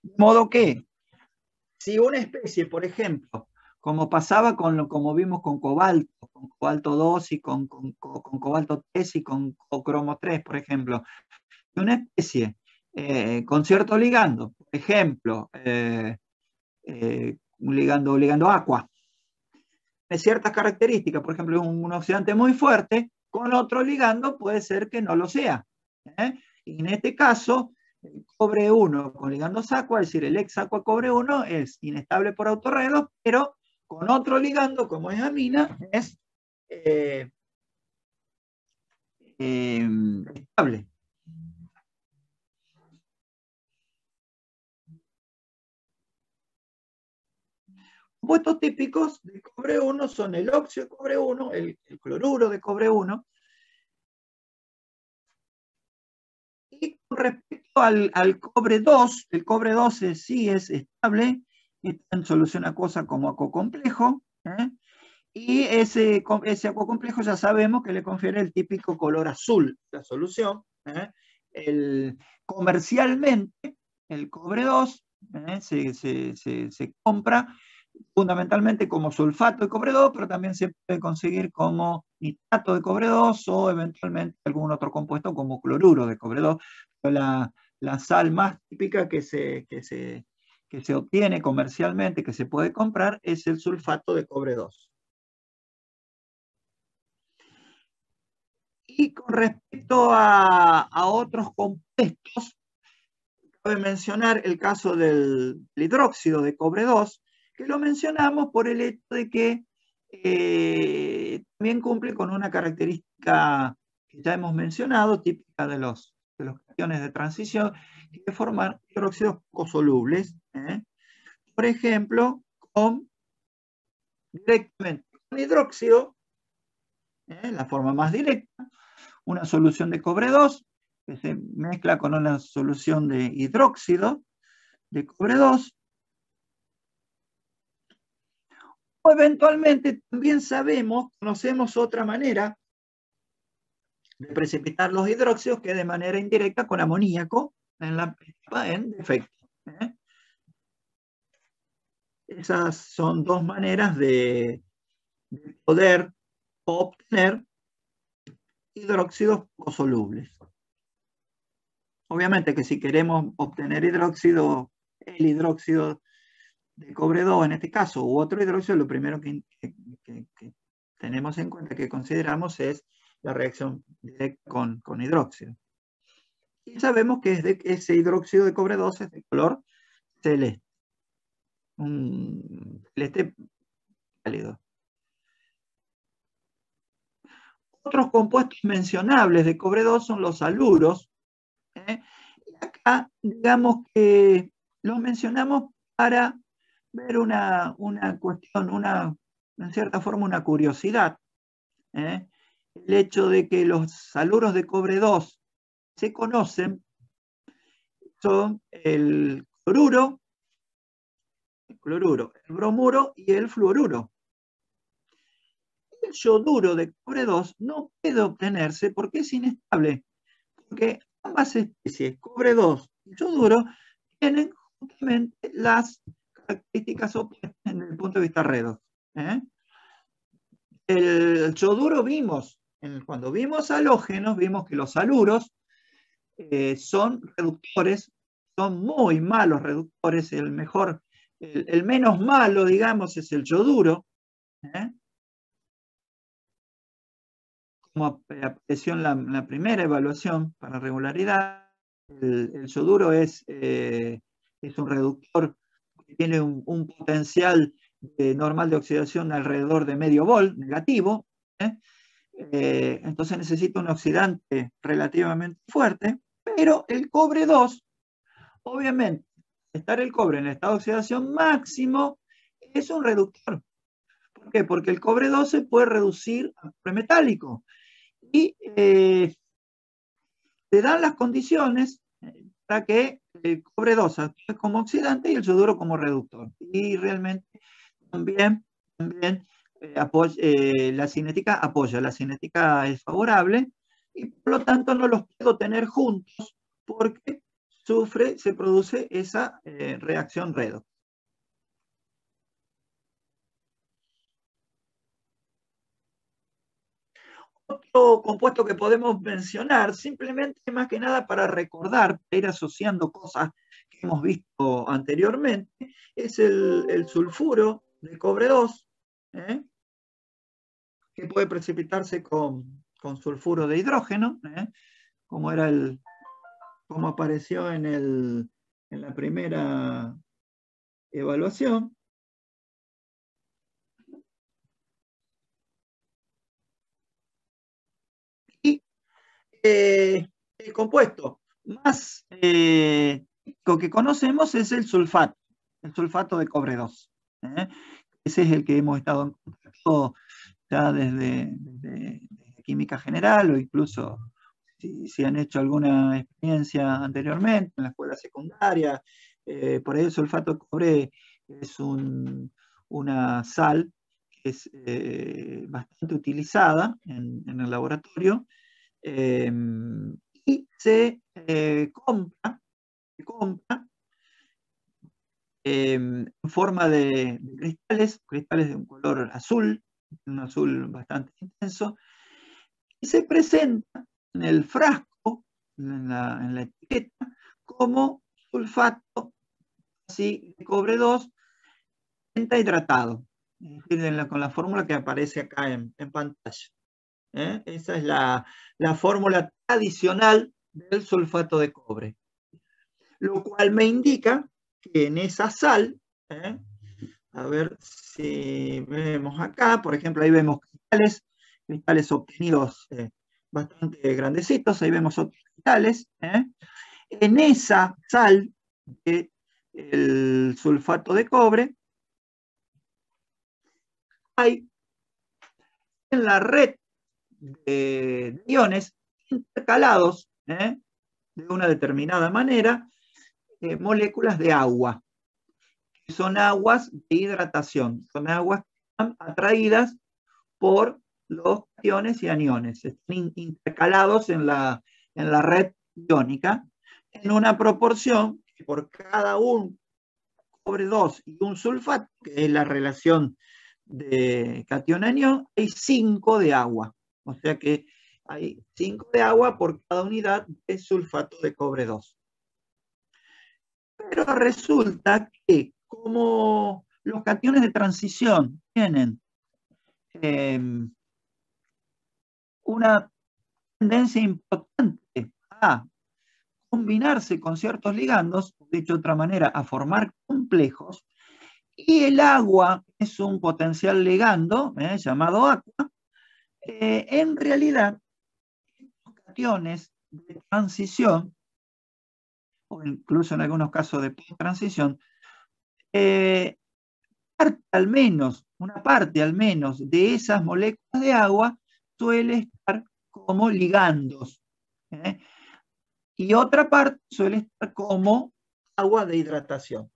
De modo que, si una especie, por ejemplo, como pasaba como vimos con cobalto 2 y con cobalto 3 y con cromo 3, por ejemplo, una especie con cierto ligando, por ejemplo, un ligando aqua, de ciertas características, por ejemplo, un oxidante muy fuerte, con otro ligando puede ser que no lo sea. Y en este caso, el cobre 1 con ligandos aqua, es decir, el ex aqua cobre 1 es inestable por autorredox, pero con otro ligando, como es amina, es estable. Compuestos típicos de cobre 1 son el óxido de cobre 1, el cloruro de cobre 1. Y con respecto al cobre 2, el cobre 2 sí es estable, está en solución acuosa como acuocomplejo, y ese acuocomplejo ya sabemos que le confiere el típico color azul a la solución. Comercialmente, el cobre 2 se compra fundamentalmente como sulfato de cobre 2, pero también se puede conseguir como nitrato de cobre 2 o eventualmente algún otro compuesto como cloruro de cobre 2. La sal más típica que se obtiene comercialmente, que se puede comprar, es el sulfato de cobre 2. Y con respecto a otros compuestos, cabe mencionar el caso del hidróxido de cobre 2, que lo mencionamos por el hecho de que también cumple con una característica que ya hemos mencionado, típica de los cationes de transición, que es formar hidróxidos poco solubles. Por ejemplo, directamente con hidróxido, la forma más directa, una solución de cobre 2, que se mezcla con una solución de hidróxido de cobre 2, o eventualmente también conocemos otra manera de precipitar los hidróxidos, que de manera indirecta con amoníaco en defecto. Esas son dos maneras de poder obtener hidróxidos poco solubles. Obviamente que si queremos obtener el hidróxido de cobre 2 en este caso, u otro hidróxido, lo primero que tenemos en cuenta, que consideramos, es la reacción directa con hidróxido. Y sabemos que ese hidróxido de cobre 2 es de color celeste. Un celeste pálido. Otros compuestos mencionables de cobre 2 son los haluros. Y acá, digamos que los mencionamos para ver una cuestión, en cierta forma, una curiosidad. El hecho de que los haluros de cobre 2 se conocen son el cloruro, el bromuro y el fluoruro. El yoduro de cobre 2 no puede obtenerse porque es inestable, porque ambas especies, cobre 2 y yoduro, tienen justamente las características opuestas desde el punto de vista redox. El yoduro cuando vimos halógenos, vimos que los haluros son reductores, son muy malos reductores. El menos malo, digamos, es el yoduro. Como apareció en la primera evaluación para regularidad, el yoduro es un reductor que tiene un potencial normal de oxidación alrededor de medio volt negativo. Entonces necesita un oxidante relativamente fuerte, pero el cobre 2, obviamente, estar el cobre en el estado de oxidación máximo es un reductor. ¿Por qué? Porque el cobre 2 se puede reducir a cobre metálico. Y te dan las condiciones para que el cobre 2 actúe como oxidante y el yoduro como reductor. Y realmente también la cinética apoya, la cinética es favorable y por lo tanto no los puedo tener juntos porque se produce esa reacción redox. Otro compuesto que podemos mencionar, simplemente más que nada para recordar, para ir asociando cosas que hemos visto anteriormente, es el sulfuro de cobre 2, que puede precipitarse con sulfuro de hidrógeno, como apareció en la primera evaluación. Y el compuesto más típico que conocemos es el sulfato de cobre 2. Ese es el que hemos estado en contacto ya desde química general, o incluso si han hecho alguna experiencia anteriormente en la escuela secundaria. Por ahí el sulfato de cobre es una sal que es bastante utilizada en el laboratorio, y se compra en forma de cristales de un color azul, un azul bastante intenso, y se presenta en el frasco, en la etiqueta, como sulfato así, de cobre 2 pentahidratado, es decir, con la fórmula que aparece acá en pantalla. Esa es la fórmula tradicional del sulfato de cobre. Lo cual me indica que en esa sal, a ver si vemos acá, por ejemplo, ahí vemos cristales obtenidos bastante grandecitos, ahí vemos otros cristales. En esa sal del sulfato de cobre hay en la red de iones intercalados de una determinada manera moléculas de agua, que son aguas de hidratación, son aguas que están atraídas por los cationes y aniones, están intercalados en la red iónica en una proporción que por cada un cobre 2 y un sulfato, que es la relación de cation-anión, hay 5 de agua. O sea que hay 5 de agua por cada unidad de sulfato de cobre 2. Pero resulta que como los cationes de transición tienen una tendencia importante a combinarse con ciertos ligandos, dicho de otra manera, a formar complejos, y el agua es un potencial ligando, llamado aqua. En realidad, estos cationes de transición, o incluso en algunos casos de transición, una parte al menos de esas moléculas de agua suele estar como ligandos, y otra parte suele estar como agua de hidratación.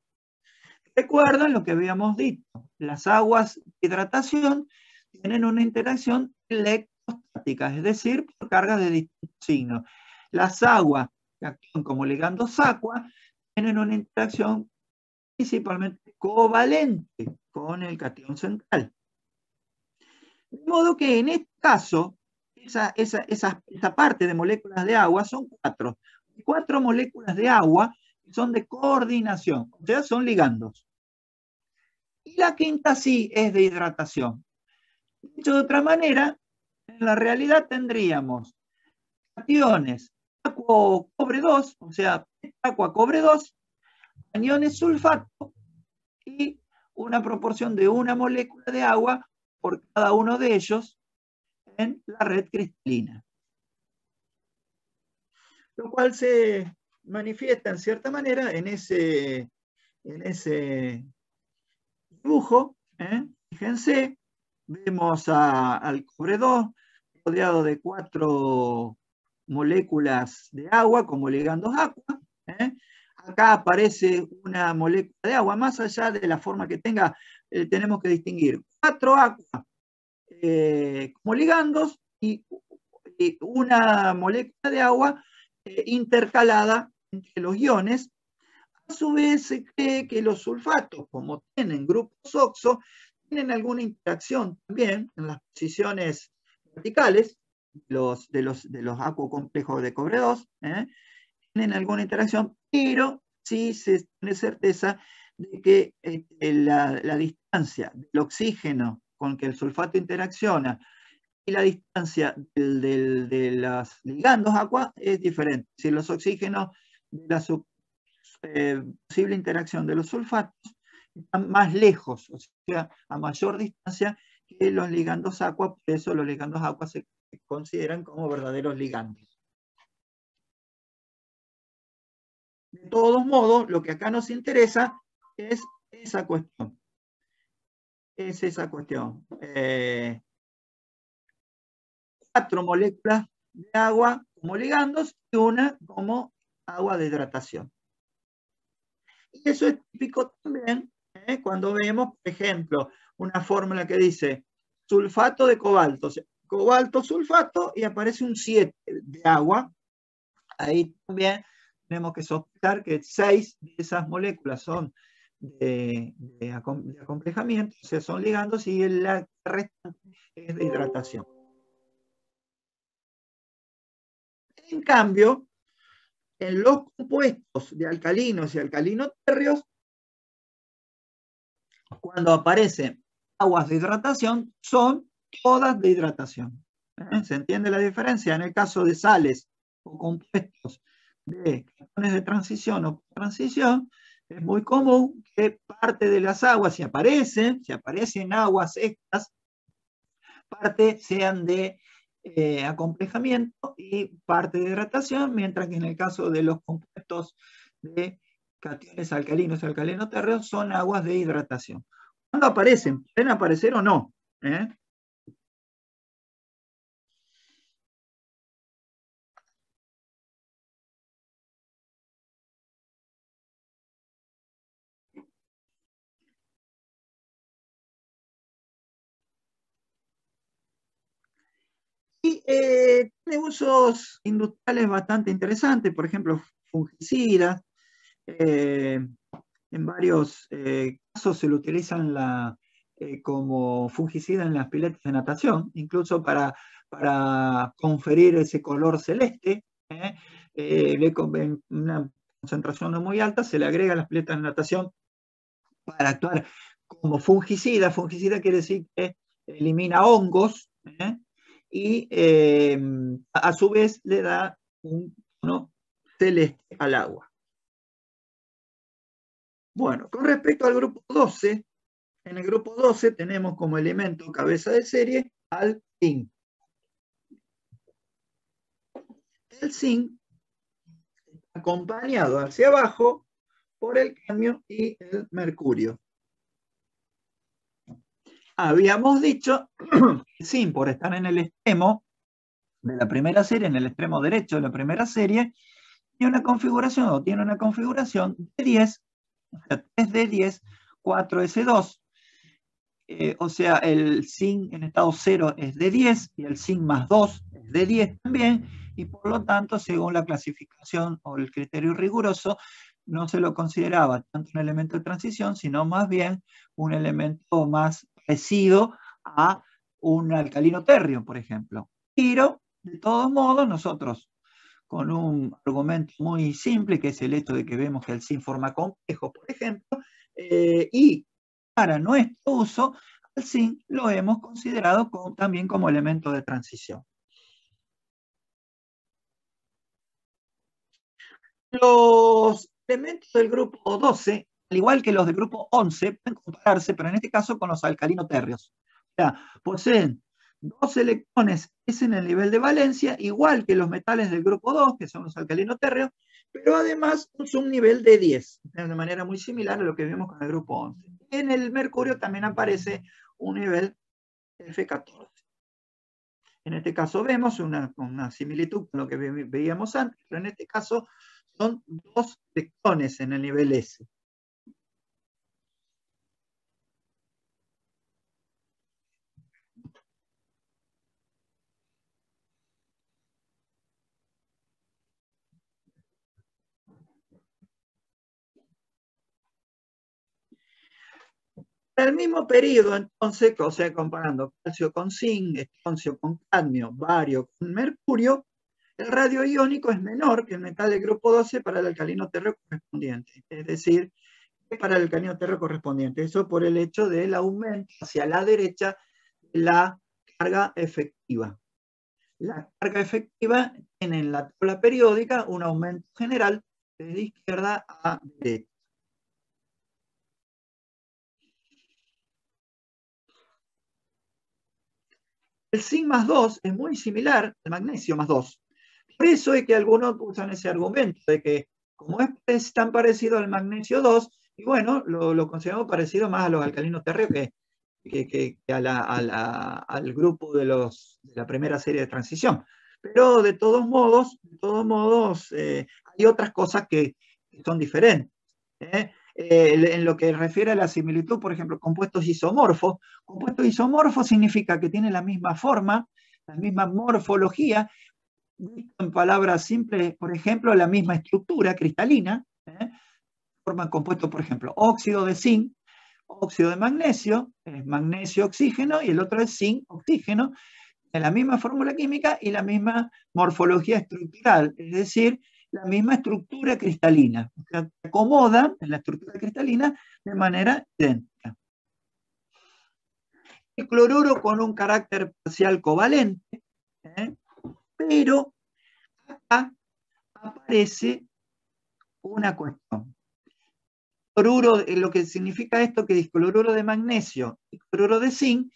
Recuerdan lo que habíamos dicho, las aguas de hidratación tienen una interacción electrostática, es decir, por cargas de distintos signos. Las aguas que actúan como ligandos aqua tienen una interacción principalmente covalente con el catión central. De modo que en este caso, esa parte de moléculas de agua son cuatro moléculas de agua que son de coordinación, o sea, son ligandos. Y la quinta sí es de hidratación. Dicho de otra manera, en la realidad tendríamos cationes aqua cobre 2, o sea, aqua cobre 2, aniones sulfato y una proporción de una molécula de agua por cada uno de ellos en la red cristalina. Lo cual se manifiesta en cierta manera en ese dibujo. Fíjense, vemos al cobre 2 rodeado de 4 moléculas de agua como ligandos aqua. Acá aparece una molécula de agua, más allá de la forma que tenga, tenemos que distinguir 4 aqua como ligandos y una molécula de agua intercalada entre los iones. A su vez se cree que los sulfatos, como tienen grupos oxo, tienen alguna interacción también en las posiciones verticales de los acuacomplejos de cobre 2, tienen alguna interacción, pero sí se tiene certeza de que la distancia del oxígeno con que el sulfato interacciona y la distancia de los ligandos aqua es diferente. Si los oxígenos de la posible interacción de los sulfatos están más lejos, o sea, a mayor distancia que los ligandos aqua, por eso los ligandos aqua se consideran como verdaderos ligandos. De todos modos, lo que acá nos interesa es esa cuestión. Es esa cuestión. 4 moléculas de agua como ligandos y una como agua de hidratación. Y eso es típico también cuando vemos, por ejemplo, una fórmula que dice sulfato de cobalto, o sea, cobalto sulfato, y aparece un 7 de agua. Ahí también tenemos que sospechar que 6 de esas moléculas son de acomplejamiento, o sea, son ligandos, y la restante es de hidratación. En cambio, en los compuestos de alcalinos y alcalinotérreos, cuando aparecen aguas de hidratación, son todas de hidratación. ¿Se entiende la diferencia? En el caso de sales o compuestos de cationes de transición o transición, es muy común que parte de las aguas, si aparecen aguas estas, parte sean de acomplejamiento y parte de hidratación, mientras que en el caso de los compuestos de cationes alcalinos y alcalinotérreos son aguas de hidratación. ¿Cuándo aparecen? ¿Pueden aparecer o no? Y tiene usos industriales bastante interesantes, por ejemplo, fungicidas. En varios casos se lo utilizan como fungicida en las piletas de natación, incluso para conferir ese color celeste. En una concentración no muy alta se le agrega a las piletas de natación para actuar como fungicida. Fungicida quiere decir que elimina hongos, y a su vez le da un tono celeste al agua. Bueno, con respecto al grupo 12, en el grupo 12 tenemos como elemento cabeza de serie al zinc. El zinc acompañado hacia abajo por el cadmio y el mercurio. Habíamos dicho que el zinc, por estar en el extremo de la primera serie, en el extremo derecho de la primera serie, tiene una configuración de 10, o sea, 3D10, 4S2. O sea, el zinc en estado 0 es de 10 y el zinc más 2 es de 10 también, y por lo tanto, según la clasificación o el criterio riguroso, no se lo consideraba tanto un elemento de transición, sino más bien un elemento más parecido a un alcalino térreo, por ejemplo. Pero, de todos modos, nosotros, con un argumento muy simple, que es el hecho de que vemos que el zinc forma complejos, por ejemplo, y para nuestro uso, el zinc lo hemos considerado también como elemento de transición. Los elementos del grupo 12, al igual que los del grupo 11, pueden compararse, pero en este caso con los alcalino-térreos. O sea, poseen 2 electrones S en el nivel de valencia, igual que los metales del grupo 2, que son los alcalino-térreos, pero además un subnivel de 10, de manera muy similar a lo que vimos con el grupo 11. En el mercurio también aparece un nivel F14. En este caso vemos una similitud con lo que veíamos antes, pero en este caso son 2 electrones en el nivel S. En el mismo periodo, entonces, o sea, comparando calcio con zinc, estroncio con cadmio, bario con mercurio, el radio iónico es menor que el metal del grupo 12 para el alcalino térreo correspondiente. Es decir, para el alcalino térreo correspondiente. Eso por el hecho del aumento hacia la derecha de la carga efectiva. La carga efectiva tiene en la tabla periódica un aumento general de izquierda a derecha. El zinc más 2 es muy similar al magnesio más 2. Por eso es que algunos usan ese argumento de que como es tan parecido al magnesio 2, y bueno, lo consideramos parecido más a los alcalinos térreos que al grupo de la primera serie de transición. Pero de todos modos, hay otras cosas que son diferentes. En lo que refiere a la similitud, por ejemplo, compuestos isomorfos. Compuesto isomorfo significa que tiene la misma forma, la misma morfología, en palabras simples, por ejemplo, la misma estructura cristalina, forman compuestos, por ejemplo, óxido de zinc, óxido de magnesio, es magnesio oxígeno, y el otro es zinc oxígeno, en la misma fórmula química y la misma morfología estructural, es decir, la misma estructura cristalina. O sea, se acomodan en la estructura cristalina de manera idéntica. El cloruro con un carácter parcial covalente, pero acá aparece una cuestión. Cloruro, lo que significa esto que cloruro de magnesio y cloruro de zinc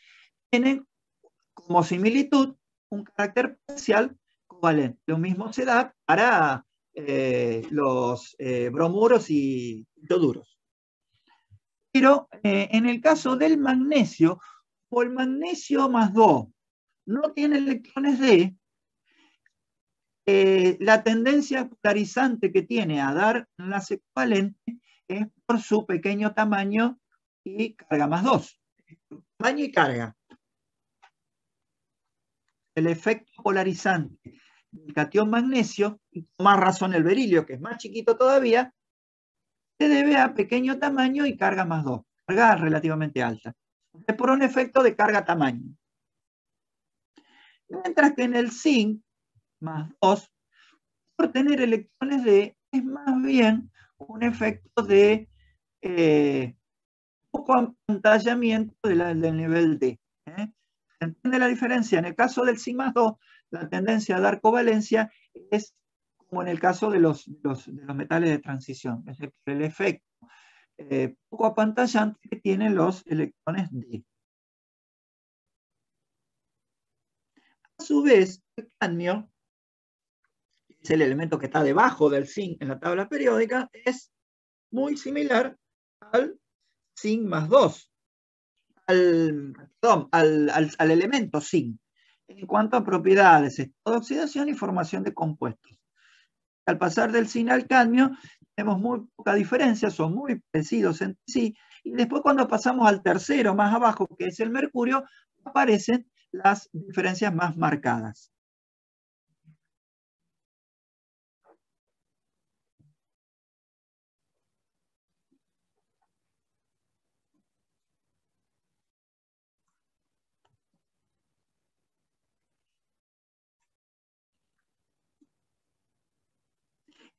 tienen como similitud un carácter parcial covalente. Lo mismo se da para los bromuros y ioduros. Pero en el caso del magnesio, o el magnesio más 2 no tiene electrones D, la tendencia polarizante que tiene a dar enlace covalente es por su pequeño tamaño y carga más 2. Tamaño y carga. El efecto polarizante del catión magnesio, y con más razón el berilio, que es más chiquito todavía, se debe a pequeño tamaño y carga más 2, carga relativamente alta. Es por un efecto de carga-tamaño. Mientras que en el zinc más 2, por tener electrones D, es más bien un efecto de poco apantallamiento del nivel D. ¿Se entiende la diferencia? En el caso del zinc más 2, la tendencia a dar covalencia es como en el caso de los metales de transición, es decir, el efecto poco apantallante que tienen los electrones D. A su vez, el cadmio, que es el elemento que está debajo del zinc en la tabla periódica, es muy similar al zinc más 2, al elemento zinc, en cuanto a propiedades, estado de oxidación y formación de compuestos. Al pasar del zinc al cadmio, tenemos muy poca diferencia, son muy parecidos entre sí, y después cuando pasamos al tercero más abajo, que es el mercurio, aparecen las diferencias más marcadas.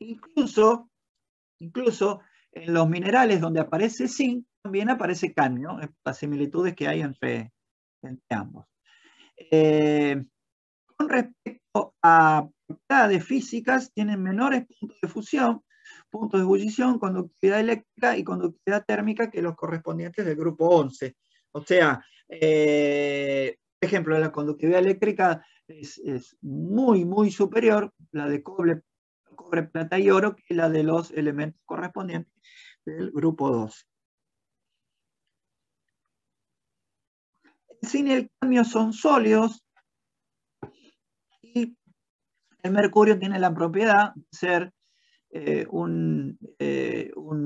Incluso en los minerales donde aparece zinc, también aparece cadmio, las similitudes que hay entre ambos. Con respecto a propiedades físicas, tienen menores puntos de fusión, puntos de ebullición, conductividad eléctrica y conductividad térmica que los correspondientes del grupo 11. O sea, por ejemplo, la conductividad eléctrica es muy, muy superior, la de cobre, plata y oro, que la de los elementos correspondientes del grupo 2. El zinc y el cadmio son sólidos y el mercurio tiene la propiedad de ser un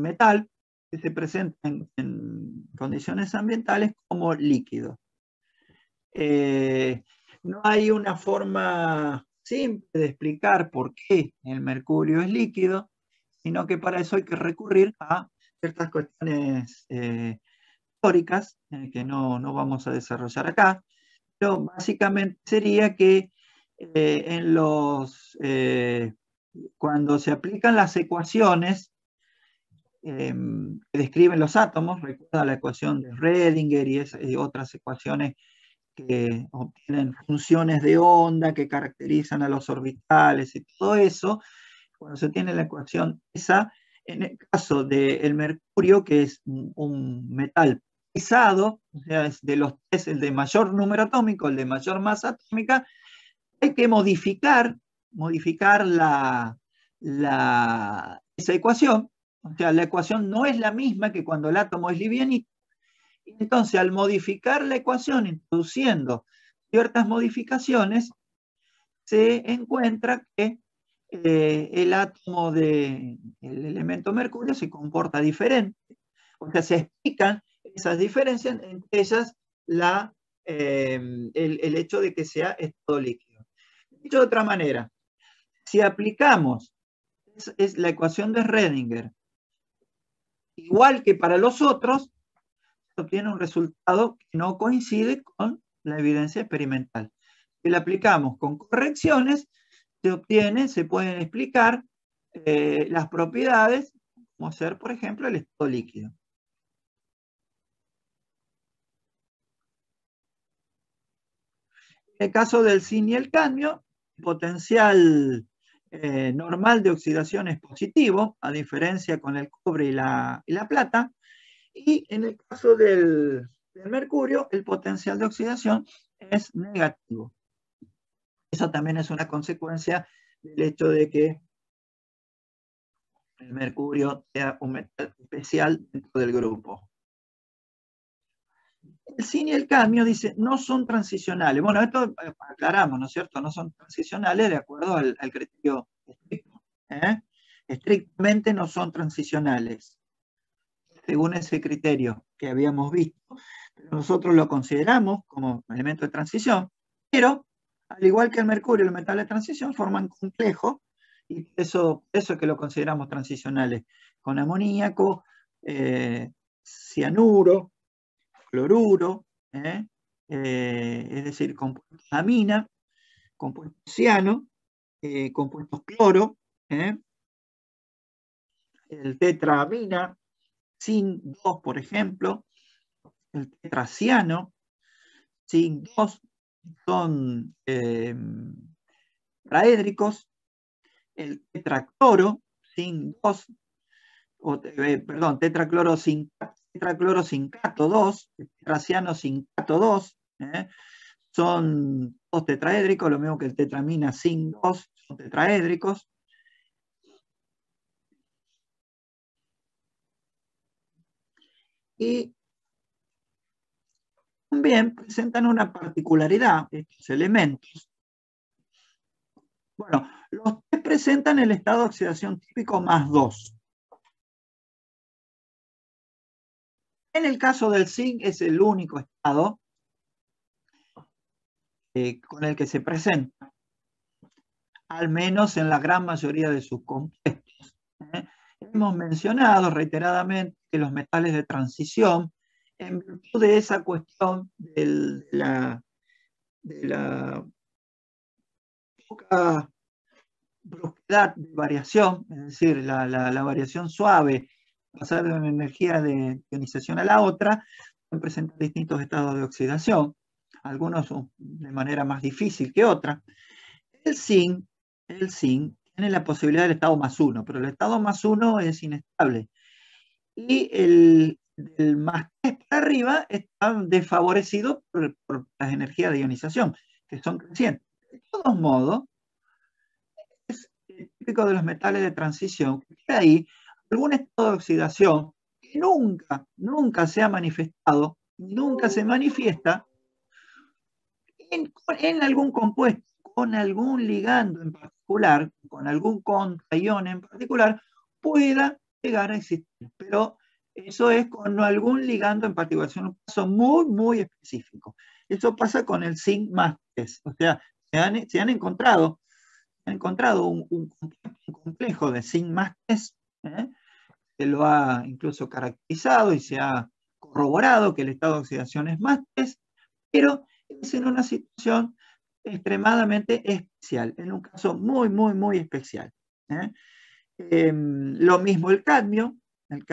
metal que se presenta en condiciones ambientales como líquido. No hay una forma simple de explicar por qué el mercurio es líquido, sino que para eso hay que recurrir a ciertas cuestiones históricas que no vamos a desarrollar acá, pero básicamente sería que cuando se aplican las ecuaciones que describen los átomos, recuerda la ecuación de Schrödinger y otras ecuaciones que obtienen funciones de onda que caracterizan a los orbitales y todo eso, cuando se tiene la ecuación esa, en el caso del mercurio, que es un metal pesado, o sea, es de los tres el de mayor número atómico, el de mayor masa atómica, hay que modificar esa ecuación. O sea, la ecuación no es la misma que cuando el átomo es livianito. Entonces, al modificar la ecuación, introduciendo ciertas modificaciones, se encuentra que el átomo del elemento mercurio se comporta diferente. O sea, se explican esas diferencias, entre ellas el hecho de que sea estado líquido. Dicho de otra manera, si aplicamos es la ecuación de Schrödinger, igual que para los otros, se obtiene un resultado que no coincide con la evidencia experimental. Si la aplicamos con correcciones, se pueden explicar las propiedades, como ser, por ejemplo, el estado líquido. En el caso del zinc y el cadmio, el potencial normal de oxidación es positivo, a diferencia con el cobre y la plata. Y en el caso del mercurio, el potencial de oxidación es negativo. Eso también es una consecuencia del hecho de que el mercurio sea un metal especial dentro del grupo. El zinc y el cadmio, dice, no son transicionales. Bueno, esto aclaramos, ¿no es cierto? No son transicionales de acuerdo al criterio estricto. Estrictamente no son transicionales, según ese criterio que habíamos visto. Pero nosotros lo consideramos como elemento de transición, pero al igual que el mercurio y los metales de transición forman complejos, y eso es que lo consideramos transicionales, con amoníaco, cianuro, cloruro, es decir, compuestos amina, compuestos ciano, compuestos cloro, el tetraamina, zinc 2, por ejemplo, el tetraciano, zinc 2, son tetraédricos, el tetracloro, zinc 2, perdón, tetraclorozincato 2, tetraciano zincato 2, son dos tetraédricos, lo mismo que el tetramina zinc 2, son tetraédricos. Y también presentan una particularidad estos elementos. Bueno, los tres presentan el estado de oxidación típico +2. En el caso del zinc es el único estado con el que se presenta, al menos en la gran mayoría de sus compuestos. Hemos mencionado reiteradamente que los metales de transición, en virtud de esa cuestión de la poca brusquedad de variación, es decir, la variación suave, pasar de una energía de ionización a la otra, pueden presentar distintos estados de oxidación, algunos de manera más difícil que otra. El zinc tiene la posibilidad del estado +1, pero el estado +1 es inestable. Y el +3 para arriba está desfavorecido por las energías de ionización, que son crecientes. De todos modos, es típico de los metales de transición que hay algún estado de oxidación que nunca se ha manifestado, nunca se manifiesta en algún compuesto, con algún ligando en particular, con algún contraión en particular, pueda llegar a existir. Pero eso es con algún ligando en particular, es un caso muy específico. Eso pasa con el zinc +3. O sea, se han encontrado un complejo de zinc +3, que lo ha incluso caracterizado y se ha corroborado que el estado de oxidación es +3, pero es en una situación extremadamente especial, en un caso muy especial. Lo mismo el cadmio es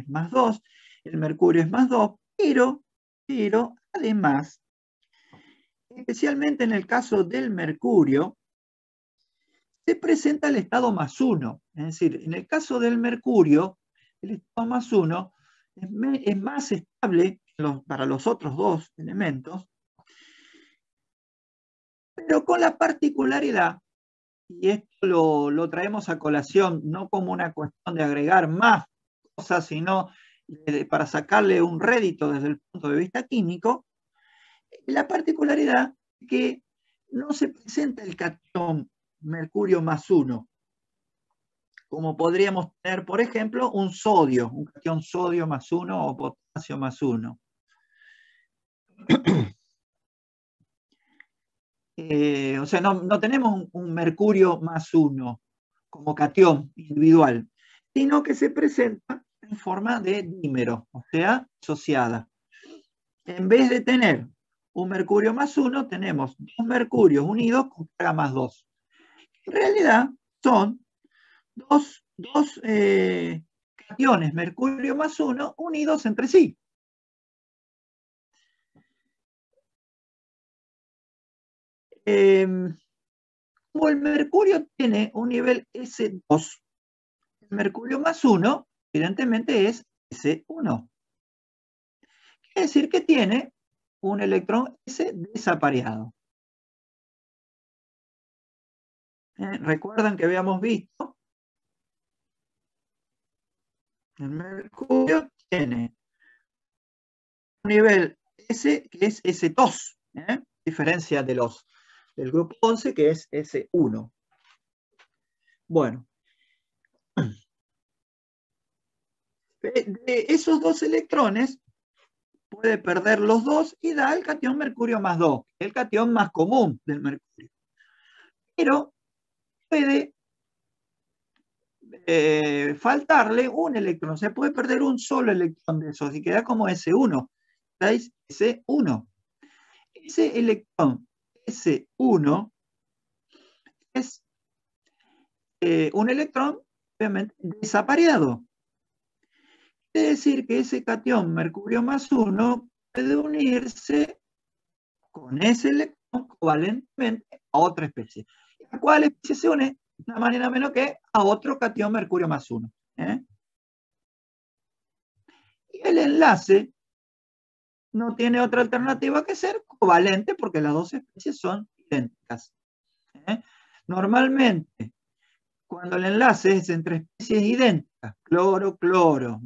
+2, el mercurio es +2, pero además, especialmente en el caso del mercurio, se presenta el estado +1. Es decir, en el caso del mercurio, el estado +1 es más estable para los otros dos elementos, pero con la particularidad, y esto lo traemos a colación no como una cuestión de agregar más cosas, sino para sacarle un rédito desde el punto de vista químico, la particularidad es que no se presenta el catión mercurio +1, como podríamos tener, por ejemplo, un catión sodio +1 o potasio +1. O sea, no tenemos un mercurio +1 como catión individual, sino que se presenta en forma de dímero, o sea, asociada. En vez de tener un mercurio +1, tenemos dos mercurios unidos con carga +2. En realidad son dos cationes mercurio +1 unidos entre sí. Como el mercurio tiene un nivel S2, el mercurio +1 evidentemente es S1. Quiere decir que tiene un electrón S desapareado. ¿Recuerdan que habíamos visto? El mercurio tiene un nivel S que es S2, diferencia del grupo 11 que es S1. Bueno, de esos dos electrones puede perder los dos y da el catión mercurio +2, el catión más común del mercurio. Pero puede faltarle un electrón, se puede perder un solo electrón de esos y queda como S1. ¿Veis? S1. Ese electrón S1 es un electrón obviamente desapareado. Quiere decir que ese catión mercurio +1 puede unirse con ese electrón covalentemente a otra especie. ¿A cuál especie se une? nada más ni nada menos que a otro cation mercurio más 1. Y el enlace no tiene otra alternativa que ser covalente porque las dos especies son idénticas. Normalmente, cuando el enlace es entre especies idénticas, cloro, cloro,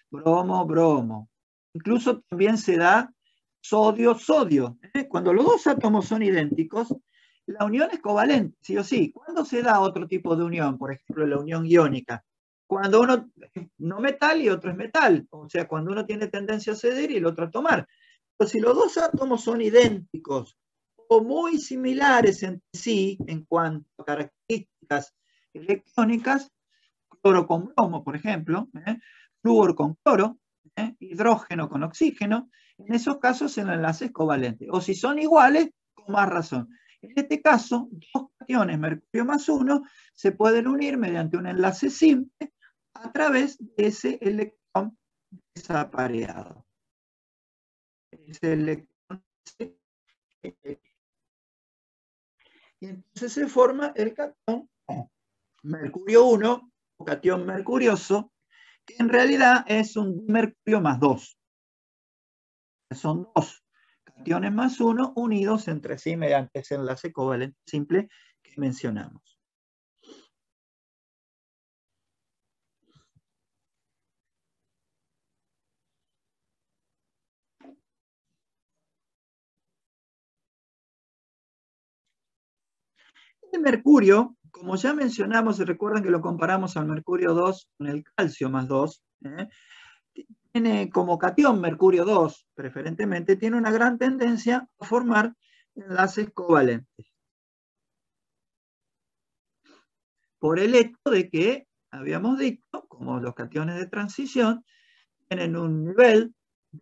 bromo, bromo, incluso también se da sodio, sodio. Cuando los dos átomos son idénticos, la unión es covalente, sí o sí. ¿Cuándo se da otro tipo de unión? Por ejemplo, la unión iónica. Cuando uno es no metal y otro es metal. O sea, cuando uno tiene tendencia a ceder y el otro a tomar. Pero si los dos átomos son idénticos o muy similares entre sí en cuanto a características electrónicas, cloro con bromo, por ejemplo, flúor con cloro, hidrógeno con oxígeno, en esos casos el enlace es covalente. O si son iguales, con más razón. En este caso, dos cationes mercurio más 1 se pueden unir mediante un enlace simple a través de ese electrón desapareado. Ese electrón. Y entonces se forma el catión mercurio 1 o catión mercurioso, que en realidad es un mercurio más 2. Son dos cationes más 1 unidos entre sí mediante ese enlace covalente simple que mencionamos. El mercurio, como ya mencionamos, y recuerden que lo comparamos al mercurio 2 con el calcio más 2, tiene como catión mercurio 2, preferentemente, tiene una gran tendencia a formar enlaces covalentes. Por el hecho de que, habíamos dicho, como los cationes de transición, tienen un nivel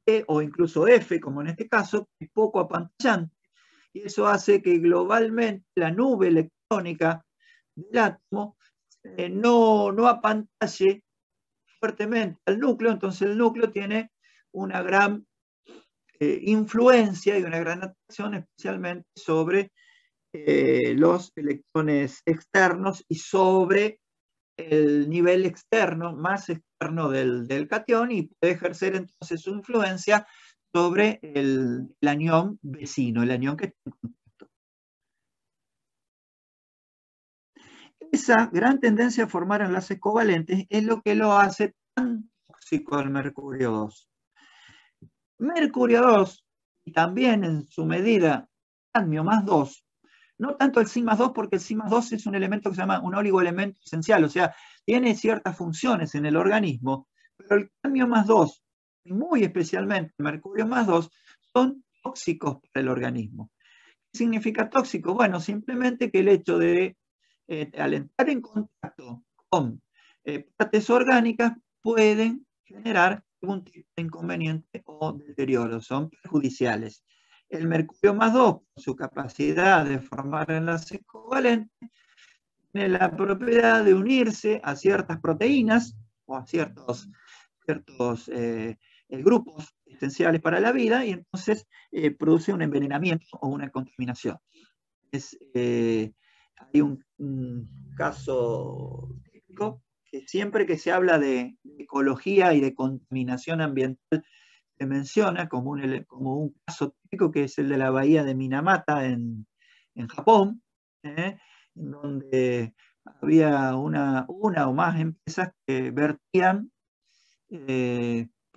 D o incluso F, como en este caso, que es poco apantallante, y eso hace que globalmente la nube electrónica del átomo no apantalle fuertemente al núcleo, entonces el núcleo tiene una gran influencia y una gran atracción especialmente sobre los electrones externos y sobre el nivel externo, más externo del catión, y puede ejercer entonces su influencia sobre el anión vecino, el anión que está en contacto. Esa gran tendencia a formar enlaces covalentes es lo que lo hace tan tóxico al mercurio 2. Mercurio 2, y también en su medida cadmio más 2, no tanto el zinc más 2, porque el zinc más 2 es un elemento que se llama un oligoelemento esencial, o sea, tiene ciertas funciones en el organismo, pero el cadmio más 2, y muy especialmente el mercurio más 2, son tóxicos para el organismo. ¿Qué significa tóxico? Bueno, simplemente que el hecho de, al entrar en contacto con partes orgánicas, pueden generar algún tipo de inconveniente o deterioro, son perjudiciales. El mercurio más 2, por su capacidad de formar enlaces covalentes, tiene la propiedad de unirse a ciertas proteínas o a ciertos grupos esenciales para la vida, y entonces produce un envenenamiento o una contaminación. Hay un caso típico que siempre que se habla de ecología y de contaminación ambiental se menciona como un caso típico, que es el de la bahía de Minamata en Japón, donde había una o más empresas que vertían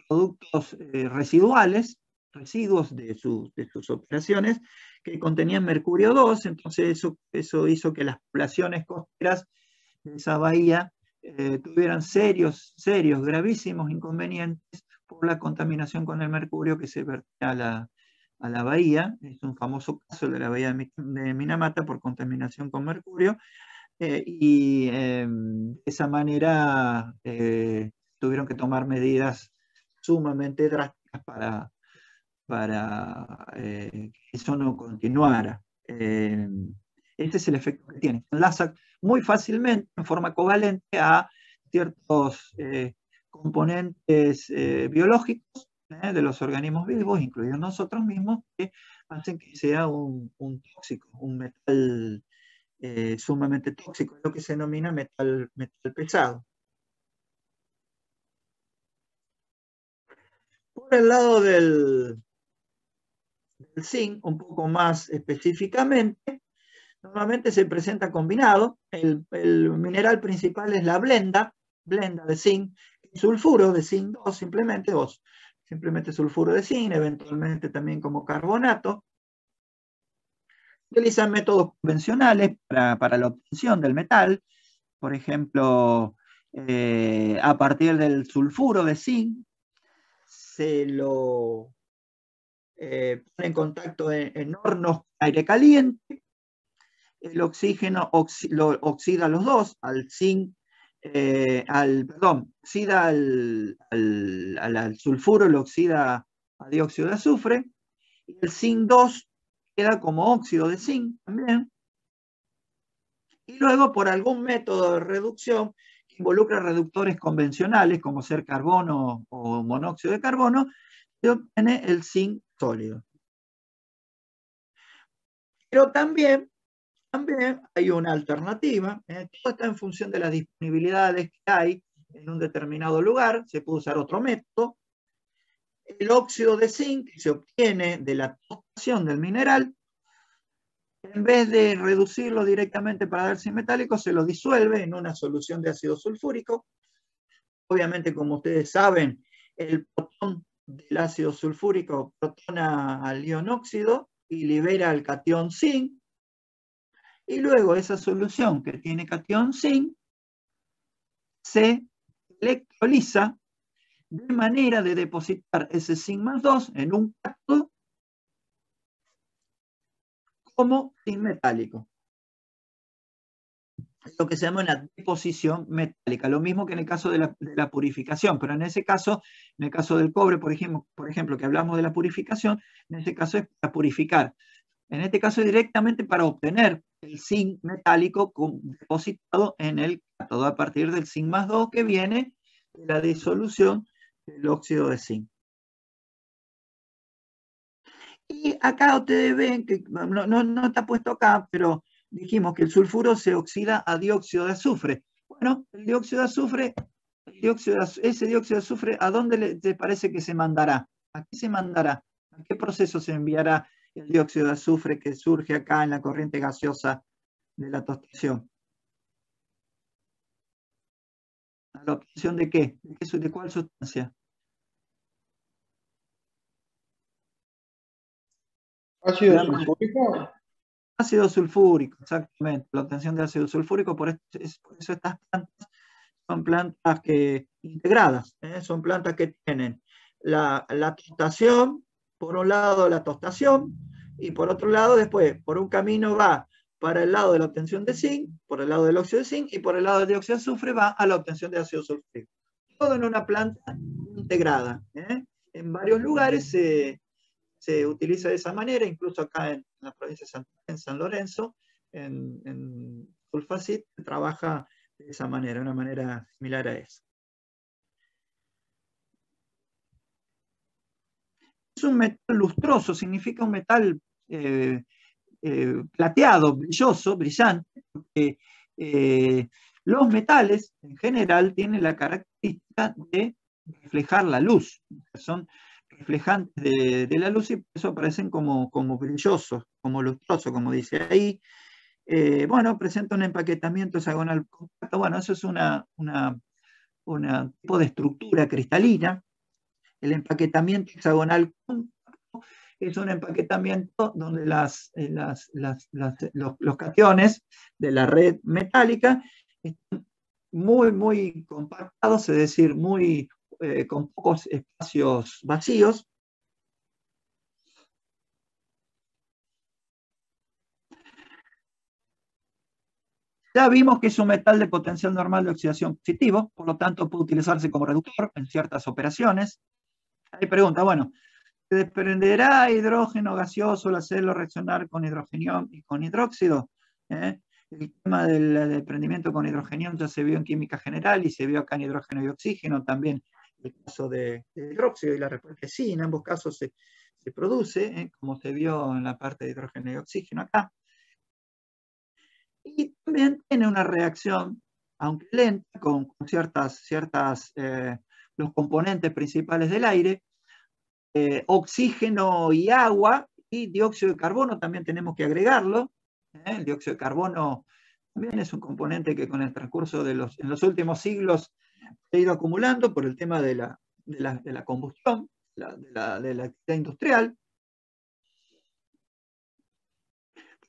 productos residuales, residuos de sus operaciones, que contenían mercurio 2, entonces eso hizo que las poblaciones costeras de esa bahía tuvieran serios, gravísimos inconvenientes por la contaminación con el mercurio que se vertía a la bahía. Es un famoso caso de la bahía de Minamata por contaminación con mercurio, y de esa manera tuvieron que tomar medidas sumamente drásticas para que eso no continuara. Este es el efecto que tiene. Enlaza muy fácilmente, en forma covalente, a ciertos componentes biológicos de los organismos vivos, incluidos nosotros mismos, que hacen que sea un tóxico, un metal sumamente tóxico, es lo que se denomina metal pesado. Por el lado del zinc, un poco más específicamente, normalmente se presenta combinado. El mineral principal es la blenda de zinc, sulfuro de zinc 2 simplemente, o simplemente sulfuro de zinc, eventualmente también como carbonato. Utilizan métodos convencionales para la obtención del metal, por ejemplo, a partir del sulfuro de zinc, se lo pone en contacto en hornos de aire caliente, el oxígeno lo oxida los dos, al zinc, oxida al sulfuro, lo oxida a dióxido de azufre, y el zinc 2 queda como óxido de zinc también, y luego por algún método de reducción que involucra reductores convencionales, como ser carbono o monóxido de carbono, se obtiene el zinc sólido. Pero también hay una alternativa, todo está en función de las disponibilidades que hay en un determinado lugar, se puede usar otro método. El óxido de zinc se obtiene de la tostación del mineral, en vez de reducirlo directamente para dar zinc metálico, se lo disuelve en una solución de ácido sulfúrico. Obviamente, como ustedes saben, el protón del ácido sulfúrico protona al ion óxido y libera el catión zinc. Y luego esa solución que tiene catión zinc se electroliza de manera de depositar ese zinc más 2 en un cátodo como zinc metálico. Es lo que se llama una deposición metálica, lo mismo que en el caso de la purificación, pero en ese caso, en el caso del cobre, por ejemplo, que hablamos de la purificación, en ese caso es para purificar. En este caso es directamente para obtener el zinc metálico depositado en el cátodo a partir del zinc más 2 que viene de la disolución del óxido de zinc. Y acá ustedes ven que no está puesto acá, pero dijimos que el sulfuro se oxida a dióxido de azufre. Bueno, el dióxido de azufre, ese dióxido de azufre, ¿a dónde le parece que se mandará? ¿A qué se mandará? ¿A qué proceso se enviará el dióxido de azufre que surge acá en la corriente gaseosa de la tostación? ¿A la obtención de qué? ¿De cuál sustancia? ¿Ácido sulfúrico? Ácido sulfúrico, exactamente. La obtención de ácido sulfúrico, por eso estas plantas son plantas integradas, son plantas que tienen la tostación, por un lado la tostación, y por otro lado después, por un camino va para el lado de la obtención de zinc, por el lado del óxido de zinc, y por el lado del dióxido de azufre va a la obtención de ácido sulfúrico. Todo en una planta integrada. En varios lugares se utiliza de esa manera, incluso acá en la provincia de San Lorenzo, en Sulfacit, se trabaja de esa manera, una manera similar a esa. Es un metal lustroso, significa un metal plateado, brilloso, brillante, porque los metales en general tienen la característica de reflejar la luz, son reflejantes de la luz y por eso aparecen como brillosos, como lustrosos, como dice ahí. Bueno, presenta un empaquetamiento hexagonal compacto. Bueno, eso es una tipo de estructura cristalina. El empaquetamiento hexagonal compacto es un empaquetamiento donde los cationes de la red metálica están muy compactados, es decir, con pocos espacios vacíos. Ya vimos que es un metal de potencial normal de oxidación positivo, por lo tanto puede utilizarse como reductor en ciertas operaciones. Hay pregunta, bueno, ¿se desprenderá hidrógeno gaseoso al hacerlo reaccionar con hidrogenión y con hidróxido? El tema del desprendimiento con hidrogenión ya se vio en química general y se vio acá en hidrógeno y oxígeno, también el caso de hidróxido, y la respuesta es sí, en ambos casos se produce, como se vio en la parte de hidrógeno y oxígeno acá. Y también tiene una reacción, aunque lenta, con los componentes principales del aire, oxígeno y agua, y dióxido de carbono también tenemos que agregarlo. El dióxido de carbono también es un componente que con el transcurso en los últimos siglos se ha ido acumulando por el tema de la combustión, de la actividad industrial.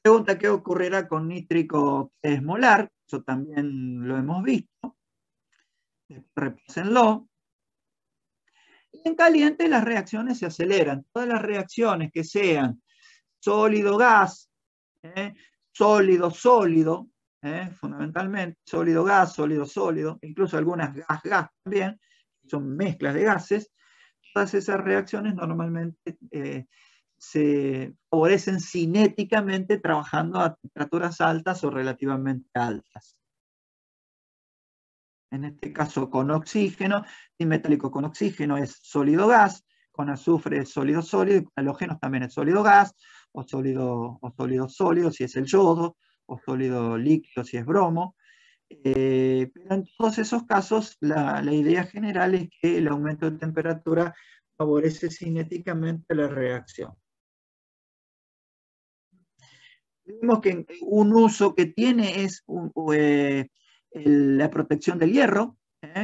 Pregunta, ¿qué ocurrirá con nítrico que es molar? Eso también lo hemos visto. Repásenlo. Y en caliente las reacciones se aceleran. Todas las reacciones que sean sólido-gas, sólido-sólido, fundamentalmente, sólido-gas, sólido-sólido, incluso algunas gas-gas también, son mezclas de gases, todas esas reacciones normalmente se favorecen cinéticamente trabajando a temperaturas altas o relativamente altas. En este caso con oxígeno, dimetálico con oxígeno es sólido-gas, con azufre es sólido-sólido, y con halógenos también es sólido-gas, o sólido-sólido si es el yodo, o sólido-líquido si es bromo. Pero en todos esos casos la idea general es que el aumento de temperatura favorece cinéticamente la reacción. Vimos que un uso que tiene es la protección del hierro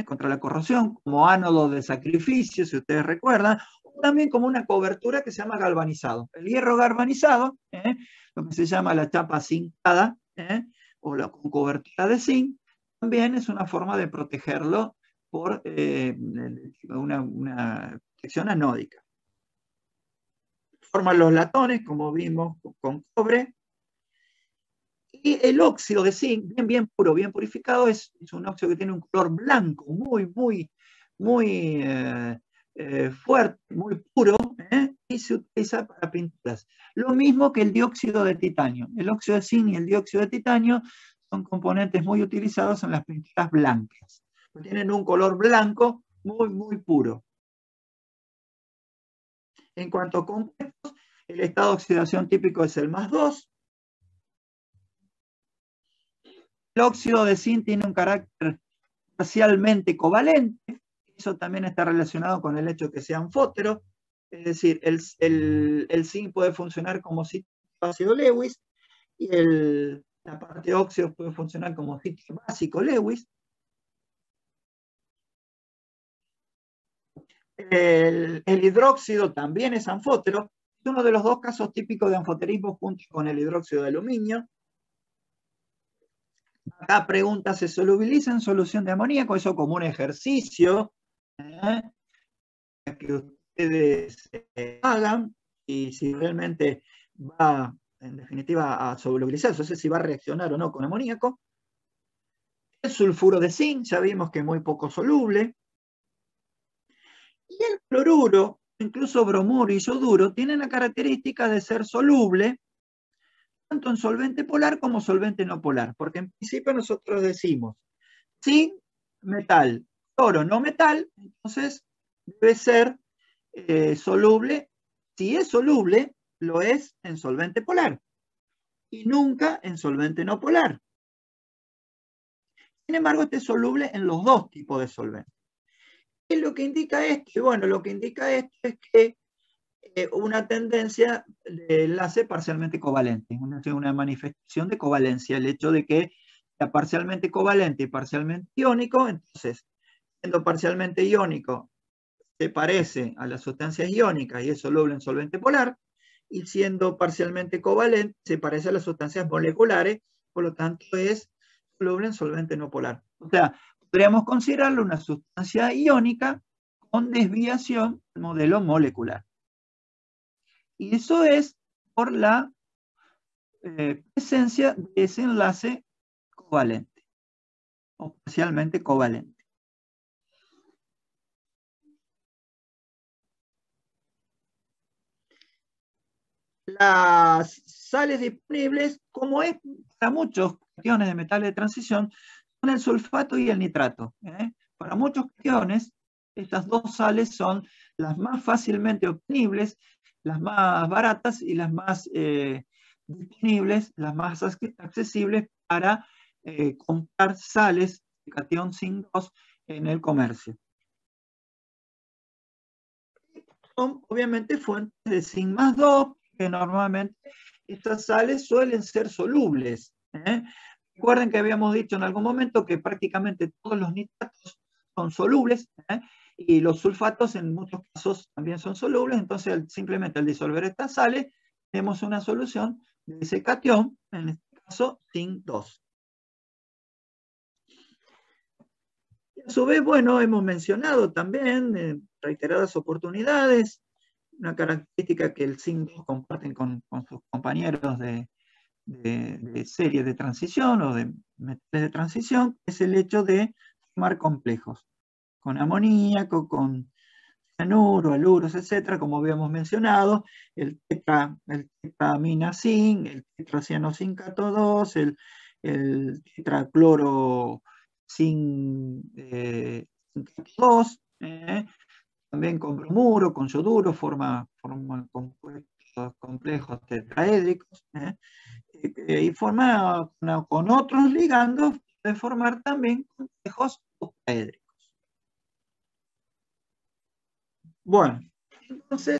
contra la corrosión, como ánodo de sacrificio, si ustedes recuerdan, o también como una cobertura que se llama galvanizado. El hierro galvanizado, lo que se llama la chapa zincada, o la cobertura de zinc, también es una forma de protegerlo por una protección anódica. Forman los latones, como vimos, con cobre. Y el óxido de zinc, bien puro, bien purificado, es un óxido que tiene un color blanco, muy fuerte, muy puro, y se utiliza para pinturas. Lo mismo que el dióxido de titanio. El óxido de zinc y el dióxido de titanio son componentes muy utilizados en las pinturas blancas. Tienen un color blanco muy puro. En cuanto a compuestos, el estado de oxidación típico es el +2. El óxido de zinc tiene un carácter parcialmente covalente. Eso también está relacionado con el hecho de que sea anfótero. Es decir, el zinc puede funcionar como sitio ácido Lewis y la parte de óxido puede funcionar como sitio básico Lewis. El hidróxido también es anfótero. Es uno de los dos casos típicos de anfoterismo junto con el hidróxido de aluminio. Acá pregunta, ¿se solubiliza en solución de amoníaco? Eso como un ejercicio que ustedes hagan, y si realmente va, en definitiva, a solubilizarse, o sea, si va a reaccionar o no con amoníaco. El sulfuro de zinc, ya vimos que es muy poco soluble. Y el cloruro, incluso bromuro y yoduro, tienen la característica de ser soluble tanto en solvente polar como solvente no polar, porque en principio nosotros decimos zinc, metal, cloro, no metal, entonces debe ser soluble. Si es soluble, lo es en solvente polar y nunca en solvente no polar. Sin embargo, este es soluble en los dos tipos de solventes. ¿Qué es lo que indica esto? Bueno, lo que indica esto es que una tendencia de enlace parcialmente covalente, una manifestación de covalencia, el hecho de que sea parcialmente covalente y parcialmente iónico. Entonces, siendo parcialmente iónico, se parece a las sustancias iónicas y es soluble en solvente polar, y siendo parcialmente covalente, se parece a las sustancias moleculares, por lo tanto es soluble en solvente no polar. O sea, podríamos considerarlo una sustancia iónica con desviación del modelo molecular. Y eso es por la presencia de ese enlace covalente o parcialmente covalente. Las sales disponibles, como es para muchos cationes de metales de transición, son el sulfato y el nitrato. Para muchos cationes, estas dos sales son las más fácilmente obtenibles, las más baratas y las más disponibles, las más accesibles para comprar sales de cation zinc 2 en el comercio. Son obviamente fuentes de zinc más 2, que normalmente estas sales suelen ser solubles. Recuerden que habíamos dicho en algún momento que prácticamente todos los nitratos son solubles, y los sulfatos en muchos casos también son solubles. Entonces simplemente al disolver estas sales tenemos una solución de ese catión, en este caso zinc 2. A su vez, bueno, hemos mencionado también en reiteradas oportunidades una característica que el zinc 2 comparten con sus compañeros de serie de transición o de metales de transición, es el hecho de formar complejos con amoníaco, con cianuro, aluros, etcétera, como habíamos mencionado, el tetramina zinc, el tetracianozincato 2, el tetracloro zinc 2, también con bromuro, con yoduro, forman compuestos complejos tetraédricos, y forma con otros ligandos, puede formar también complejos octaédricos. Bueno, entonces